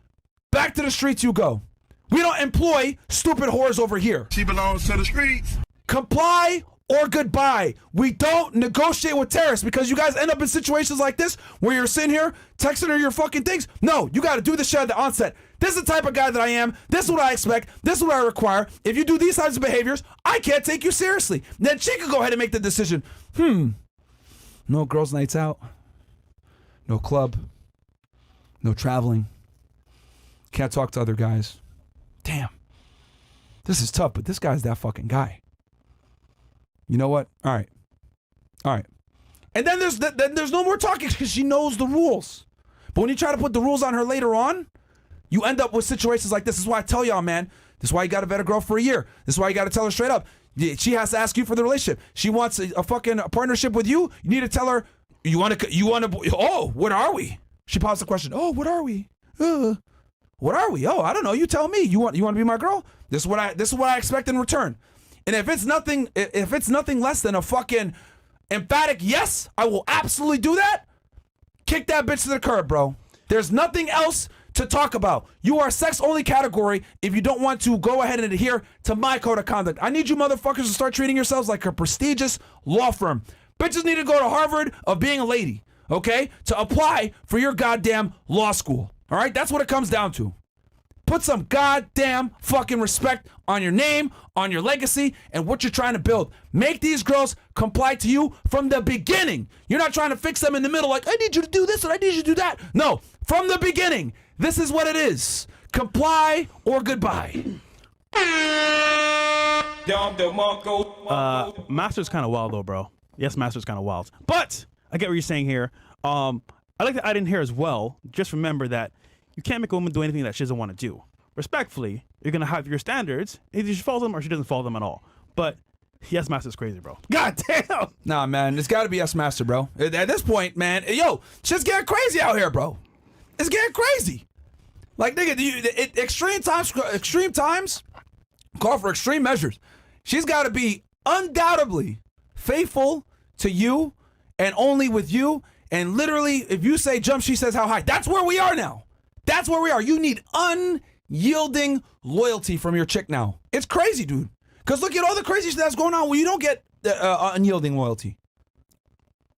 Back to the streets you go. We don't employ stupid whores over here. She belongs to the streets. Comply or goodbye. We don't negotiate with terrorists because you guys end up in situations like this where you're sitting here texting her your fucking things. No, you got to do this shit at the onset. This is the type of guy that I am. This is what I expect. This is what I require. If you do these types of behaviors, I can't take you seriously. Then she can go ahead and make the decision. No girls' nights out. No club. No traveling. Can't talk to other guys. Damn. This is tough, but this guy's that fucking guy. You know what? All right. And then there's no more talking because she knows the rules. But when you try to put the rules on her later on, you end up with situations like this. This is why I tell y'all, man. This is why you got to vet a girl for a year. This is why you got to tell her straight up. She has to ask you for the relationship. She wants a fucking partnership with you. You need to tell her, you want to, oh, what are we? She posed the question, oh, what are we? What are we? Oh, I don't know. You tell me. You want to be my girl? This is what I expect in return. And if it's nothing less than a fucking emphatic yes, I will absolutely do that. Kick that bitch to the curb, bro. There's nothing else to talk about. You are a sex-only category if you don't want to go ahead and adhere to my code of conduct. I need you motherfuckers to start treating yourselves like a prestigious law firm. Bitches need to go to Harvard of being a lady, okay? To apply for your goddamn law school, all right? That's what it comes down to. Put some goddamn fucking respect on your name, on your legacy, and what you're trying to build. Make these girls comply to you from the beginning. You're not trying to fix them in the middle like, I need you to do this and I need you to do that. No, from the beginning, this is what it is. Comply or goodbye. Master's kind of wild though, bro. Yes, Master's kind of wild. But I get what you're saying here. I like that I didn't hear as well. Just remember that you can't make a woman do anything that she doesn't want to do. Respectfully, you're going to have your standards. Either she follows them or she doesn't follow them at all. But yes, Master's crazy, bro. God damn. Nah, man, it's got to be yes, Master, bro. At this point, man, yo, shit's getting crazy out here, bro. It's getting crazy. Like, nigga, extreme times call for extreme measures. She's got to be undoubtedly faithful to you and only with you. And literally, if you say jump, she says how high. That's where we are now. That's where we are. You need unyielding loyalty from your chick now. It's crazy, dude. Because look at all the crazy shit that's going on when you don't get unyielding loyalty.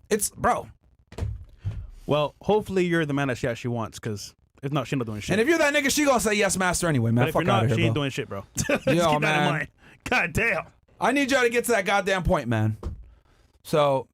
It's, bro. Well, hopefully you're the man that she actually wants, because if not, she not doing shit. And if you're that nigga, she gonna say yes, Master, anyway, man. But if Fuck you're out not, of here, she ain't bro. doing shit, bro. Yo, keep that in man. mind. God damn. I need y'all to get to that goddamn point, man. So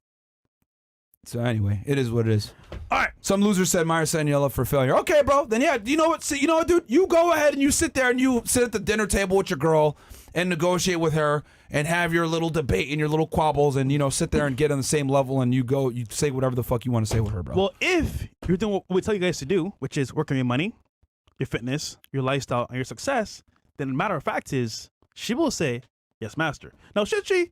anyway, it is what it is. All right. Some loser said Myers setting you up for failure. Okay, bro. Then yeah, you know what, dude? You go ahead and you sit there and you sit at the dinner table with your girl and negotiate with her and have your little debate and your little quabbles and, you know, sit there and get on the same level and you say whatever the fuck you want to say with her, bro. Well, if you're doing what we tell you guys to do, which is work on your money, your fitness, your lifestyle, and your success, then the matter of fact is she will say, yes, master. Now, should she?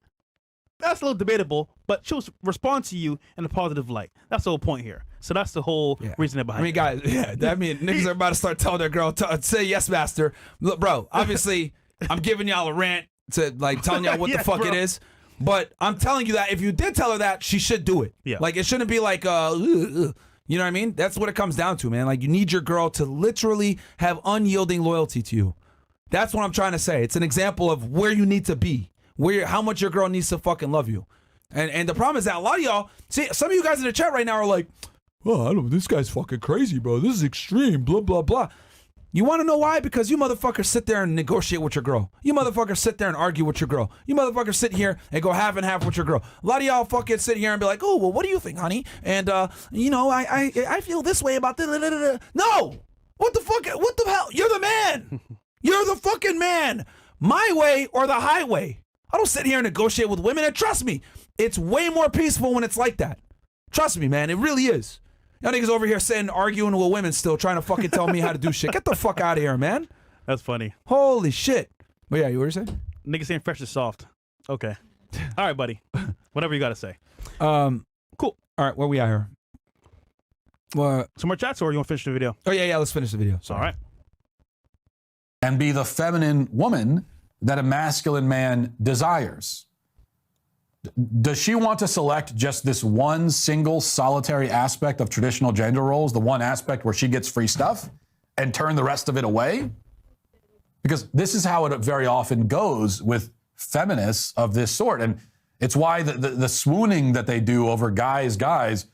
That's a little debatable, but she'll respond to you in a positive light. That's the whole point here. So that's the whole reason behind it. Guys, that means niggas are about to start telling their girl, say yes, master. Look, bro, obviously, I'm giving y'all a rant to, like, telling y'all what the fuck it is. But I'm telling you that if you did tell her that, she should do it. Yeah. Like, it shouldn't be like, you know what I mean? That's what it comes down to, man. Like, you need your girl to literally have unyielding loyalty to you. That's what I'm trying to say. It's an example of where you need to be. How much your girl needs to fucking love you. And the problem is that a lot of y'all, see, some of you guys in the chat right now are like, oh, I don't, this guy's fucking crazy, bro. This is extreme, blah, blah, blah. You want to know why? Because you motherfuckers sit there and negotiate with your girl. You motherfuckers sit there and argue with your girl. You motherfuckers sit here and go half and half with your girl. A lot of y'all fucking sit here and be like, oh, well, what do you think, honey? And, you know, I feel this way about this. No! What the fuck? What the hell? You're the man. You're the fucking man. My way or the highway. I don't sit here and negotiate with women, and trust me, it's way more peaceful when it's like that. Trust me, man, it really is. Y'all niggas over here sitting arguing with women still, trying to fucking tell me how to do shit. Get the fuck out of here, man. That's funny. Holy shit. But yeah, you were saying? Niggas saying fresh is soft. Okay. All right, buddy. Whatever you got to say. Cool. All right, where we at here? Some more chats, or you want to finish the video? Oh, yeah, let's finish the video. Sorry. All right. And be the feminine woman that a masculine man desires. Does she want to select just this one single solitary aspect of traditional gender roles, the one aspect where she gets free stuff, and turn the rest of it away? Because this is how it very often goes with feminists of this sort. And it's why the swooning that they do over guys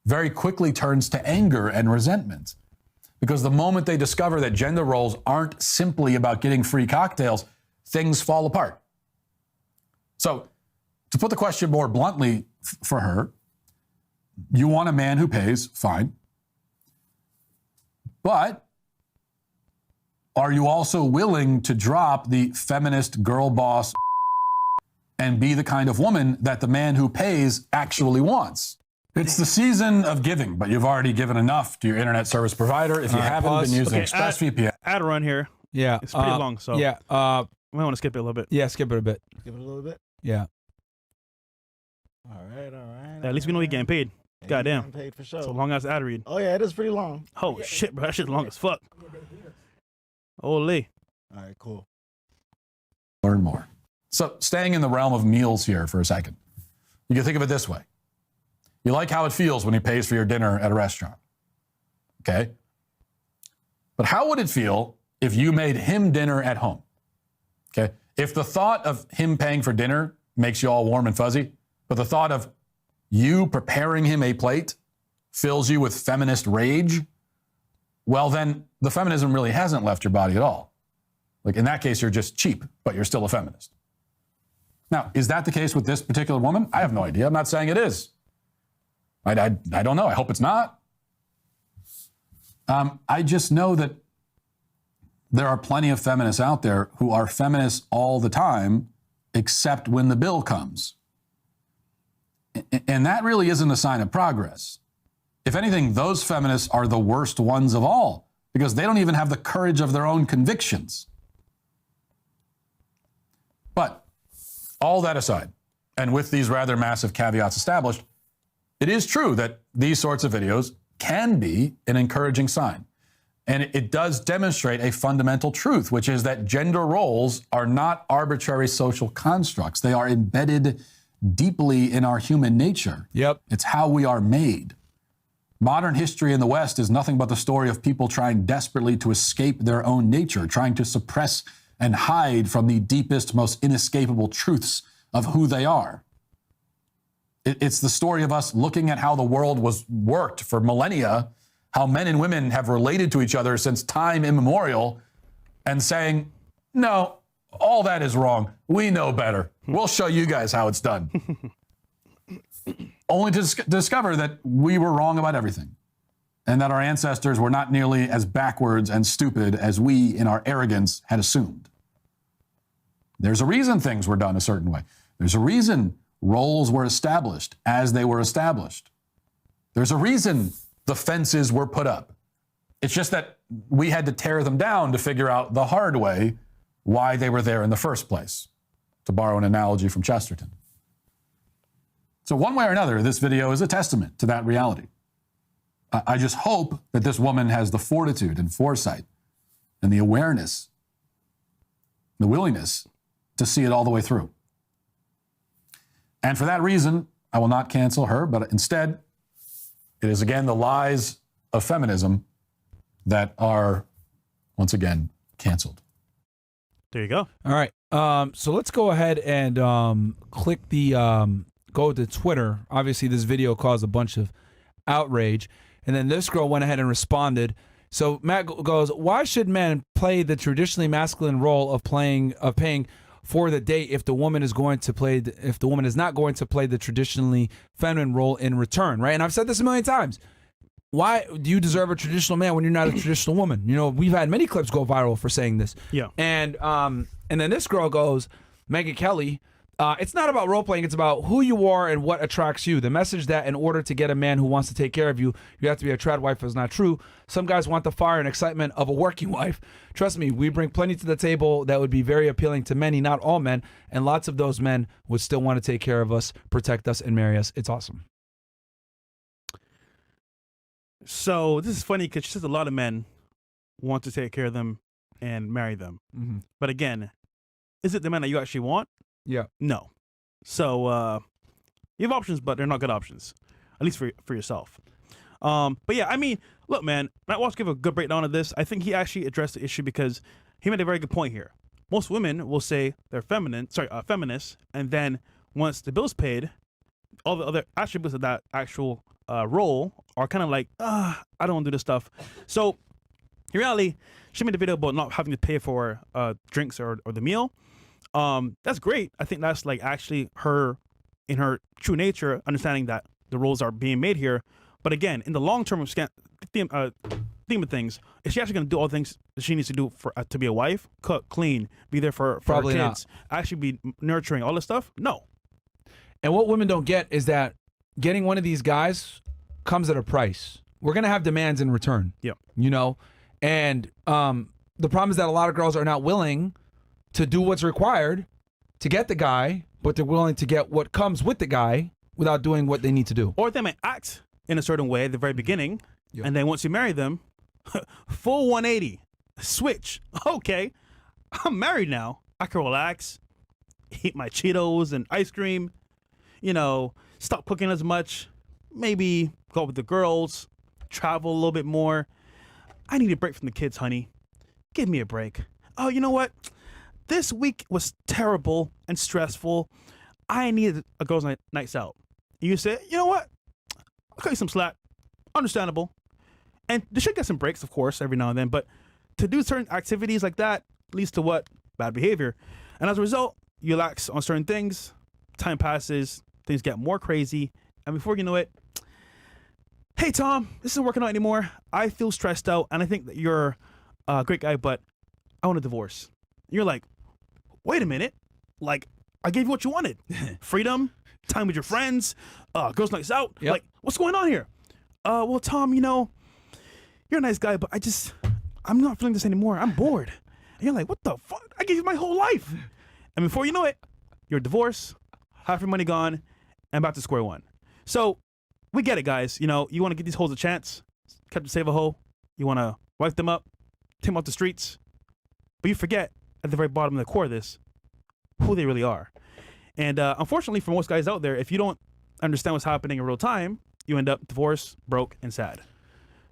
very quickly turns to anger and resentment. Because the moment they discover that gender roles aren't simply about getting free cocktails, things fall apart. So, to put the question more bluntly for her, you want a man who pays, fine. But are you also willing to drop the feminist girl boss and be the kind of woman that the man who pays actually wants? It's the season of giving, but you've already given enough to your internet service provider if you haven't been using ExpressVPN. Ad run here. Yeah. It's pretty long, so. Yeah. I might want to skip it a little bit. Yeah, skip it a bit. Give it a little bit. Yeah. All right. At least we know you're getting paid. Goddamn. Getting paid for sure. It's a long ass ad read. Oh yeah, it is pretty long. Oh shit, bro. That shit's long as fuck. Holy. All right, cool. Learn more. So staying in the realm of meals here for a second, you can think of it this way. You like how it feels when he pays for your dinner at a restaurant. Okay? But how would it feel if you made him dinner at home? Okay? If the thought of him paying for dinner makes you all warm and fuzzy, but the thought of you preparing him a plate fills you with feminist rage, well, then the feminism really hasn't left your body at all. Like, in that case, you're just cheap, but you're still a feminist. Now, is that the case with this particular woman? I have no idea. I'm not saying it is. I don't know. I hope it's not. I just know that there are plenty of feminists out there who are feminists all the time, except when the bill comes. And that really isn't a sign of progress. If anything, those feminists are the worst ones of all, because they don't even have the courage of their own convictions. But all that aside, and with these rather massive caveats established, it is true that these sorts of videos can be an encouraging sign. And it does demonstrate a fundamental truth, which is that gender roles are not arbitrary social constructs. They are embedded deeply in our human nature. Yep. It's how we are made. Modern history in the West is nothing but the story of people trying desperately to escape their own nature, trying to suppress and hide from the deepest, most inescapable truths of who they are. It's the story of us looking at how the world was worked for millennia, how men and women have related to each other since time immemorial, and saying, no, all that is wrong. We know better. We'll show you guys how it's done. Only to discover that we were wrong about everything, and that our ancestors were not nearly as backwards and stupid as we, in our arrogance, had assumed. There's a reason things were done a certain way. There's a reason roles were established as they were established. There's a reason the fences were put up. It's just that we had to tear them down to figure out the hard way why they were there in the first place, to borrow an analogy from Chesterton. So one way or another, this video is a testament to that reality. I just hope that this woman has the fortitude and foresight and the awareness, the willingness to see it all the way through. And for that reason, I will not cancel her, but instead, it is again the lies of feminism that are, once again, canceled. There you go. All right. So let's go ahead and click the go to Twitter. Obviously, this video caused a bunch of outrage, and then this girl went ahead and responded. So Matt goes, "Why should men play the traditionally masculine role of paying for the date if the woman is going to play if the woman is not going to play the traditionally feminine role in return?" Right? And I've said this a million times. Why do you deserve a traditional man when you're not a traditional woman? You know, we've had many clips go viral for saying this. Yeah. And then this girl goes, Megyn Kelly, it's not about role playing, it's about who you are and what attracts you. The message that in order to get a man who wants to take care of you, you have to be a trad wife is not true. Some guys want the fire and excitement of a working wife. Trust me, we bring plenty to the table that would be very appealing to many, not all men, and lots of those men would still want to take care of us, protect us, and marry us. It's awesome. So this is funny because she says a lot of men want to take care of them and marry them. Mm-hmm. But again, is it the man that you actually want? Yeah. No. So you have options, but they're not good options, at least for yourself. But yeah, I mean, look, man, Matt Walsh gave a good breakdown of this. I think he actually addressed the issue because he made a very good point here. Most women will say they're feminists, and then once the bill's paid, all the other attributes of that actual role are kind of like, I don't want to do this stuff. So in reality, she made a video about not having to pay for drinks or the meal. That's great. I think that's like actually her, in her true nature, understanding that the roles are being made here. But again, in the long term of theme of things, is she actually going to do all the things that she needs to do for to be a wife? Cook, clean, be there for Probably her kids, actually be nurturing, all this stuff? No. And what women don't get is that getting one of these guys comes at a price. We're going to have demands in return. Yeah. You know? And the problem is that a lot of girls are not willing to do what's required to get the guy, but they're willing to get what comes with the guy without doing what they need to do. Or they might act in a certain way at the very beginning, Yeah. and then once you marry them, full 180, switch. Okay, I'm married now. I can relax, eat my Cheetos and ice cream, you know, stop cooking as much, maybe go out with the girls, travel a little bit more. I need a break from the kids, honey. Give me a break. Oh, you know what? This week was terrible and stressful. I needed a girls' nights out. You say, you know what? I'll cut you some slack. Understandable. And they should get some breaks, of course, every now and then. But to do certain activities like that leads to what? Bad behavior. And as a result, you lax on certain things. Time passes. Things get more crazy. And before you know it, hey, Tom, this isn't working out anymore. I feel stressed out. And I think that you're a great guy, but I want a divorce. And you're like, wait a minute. Like, I gave you what you wanted. Freedom, time with your friends, girls' nights out. Yep. Like, what's going on here? Well, Tom, you know, you're a nice guy, but I'm not feeling this anymore. I'm bored. And you're like, what the fuck? I gave you my whole life. And before you know it, you're divorced, half your money gone, and back to square one. So we get it, guys. You know, you want to give these hoes a chance. Captain Save a Hoe. You want to wipe them up, take them off the streets. But you forget, at the very bottom of the core of this, who they really are. And unfortunately, for most guys out there, if you don't understand what's happening in real time, you end up divorced, broke, and sad.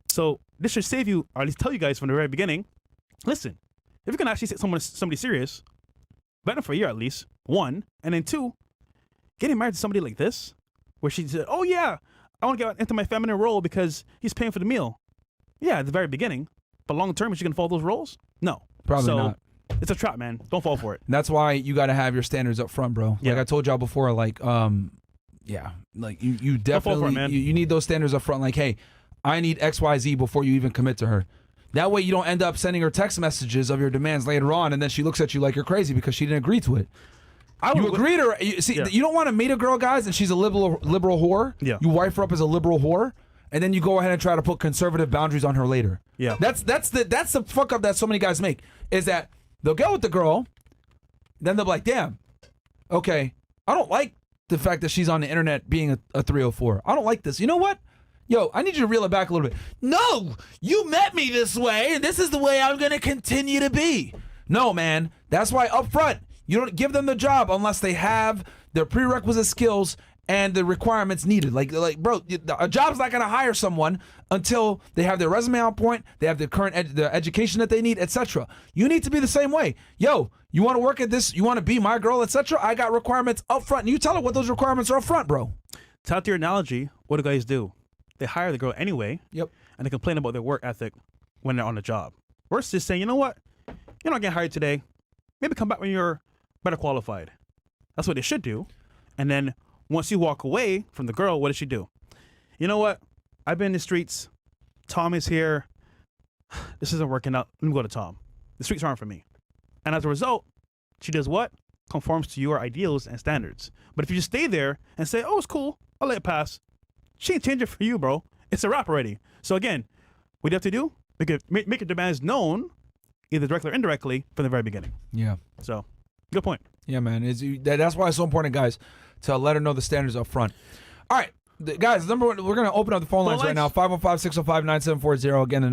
So this should save you, or at least tell you guys from the very beginning, listen, if you're going to actually take somebody serious, bet them for a year at least, one. And then two, getting married to somebody like this, where she said, oh yeah, I want to get into my feminine role because he's paying for the meal. Yeah, at the very beginning. But long term, is she going to follow those roles? No. Probably not. It's a trap, man. Don't fall for it. That's why you got to have your standards up front, bro. Yeah. Like I told y'all before, like, yeah, like you definitely, for it, man. you need those standards up front. Like, hey, I need XYZ before you even commit to her. That way you don't end up sending her text messages of your demands later on, and then she looks at you like you're crazy because she didn't agree to it. You agreed to you don't want to meet a girl, guys, and she's a liberal whore. Yeah. You wife her up as a liberal whore, and then you go ahead and try to put conservative boundaries on her later. Yeah. That's the fuck up that so many guys make, is that they'll get with the girl, then they'll be like, damn, okay, I don't like the fact that she's on the internet being a 304. I don't like this. You know what? Yo, I need you to reel it back a little bit. No, you met me this way, and this is the way I'm going to continue to be. No, man. That's why up front, you don't give them the job unless they have their prerequisite skills and the requirements needed. Like, bro, a job's not going to hire someone until they have their resume on point, they have the current the education that they need, etc. You need to be the same way. Yo, you want to work at this, you want to be my girl, etc. I got requirements up front, and you tell her what those requirements are up front, bro. To out your analogy, what do guys do? They hire the girl anyway. Yep. And they complain about their work ethic when they're on the job. Versus saying, you know what? You're not getting hired today. Maybe come back when you're better qualified. That's what they should do. And then once you walk away from the girl, what does she do? You know what? I've been in the streets. Tom is here. This isn't working out. Let me go to Tom. The streets aren't for me. And as a result, she does what? Conforms to your ideals and standards. But if you just stay there and say, oh, it's cool, I'll let it pass. She ain't changing for you, bro. It's a wrap already. So again, what do you have to do? Make your demands known, either directly or indirectly, from the very beginning. Yeah. So, good point. Yeah, man. That's why it's so important, guys, to let her know the standards up front. All right, guys, number one, we're going to open up the phone lines right now, 515-605-9740. Again, the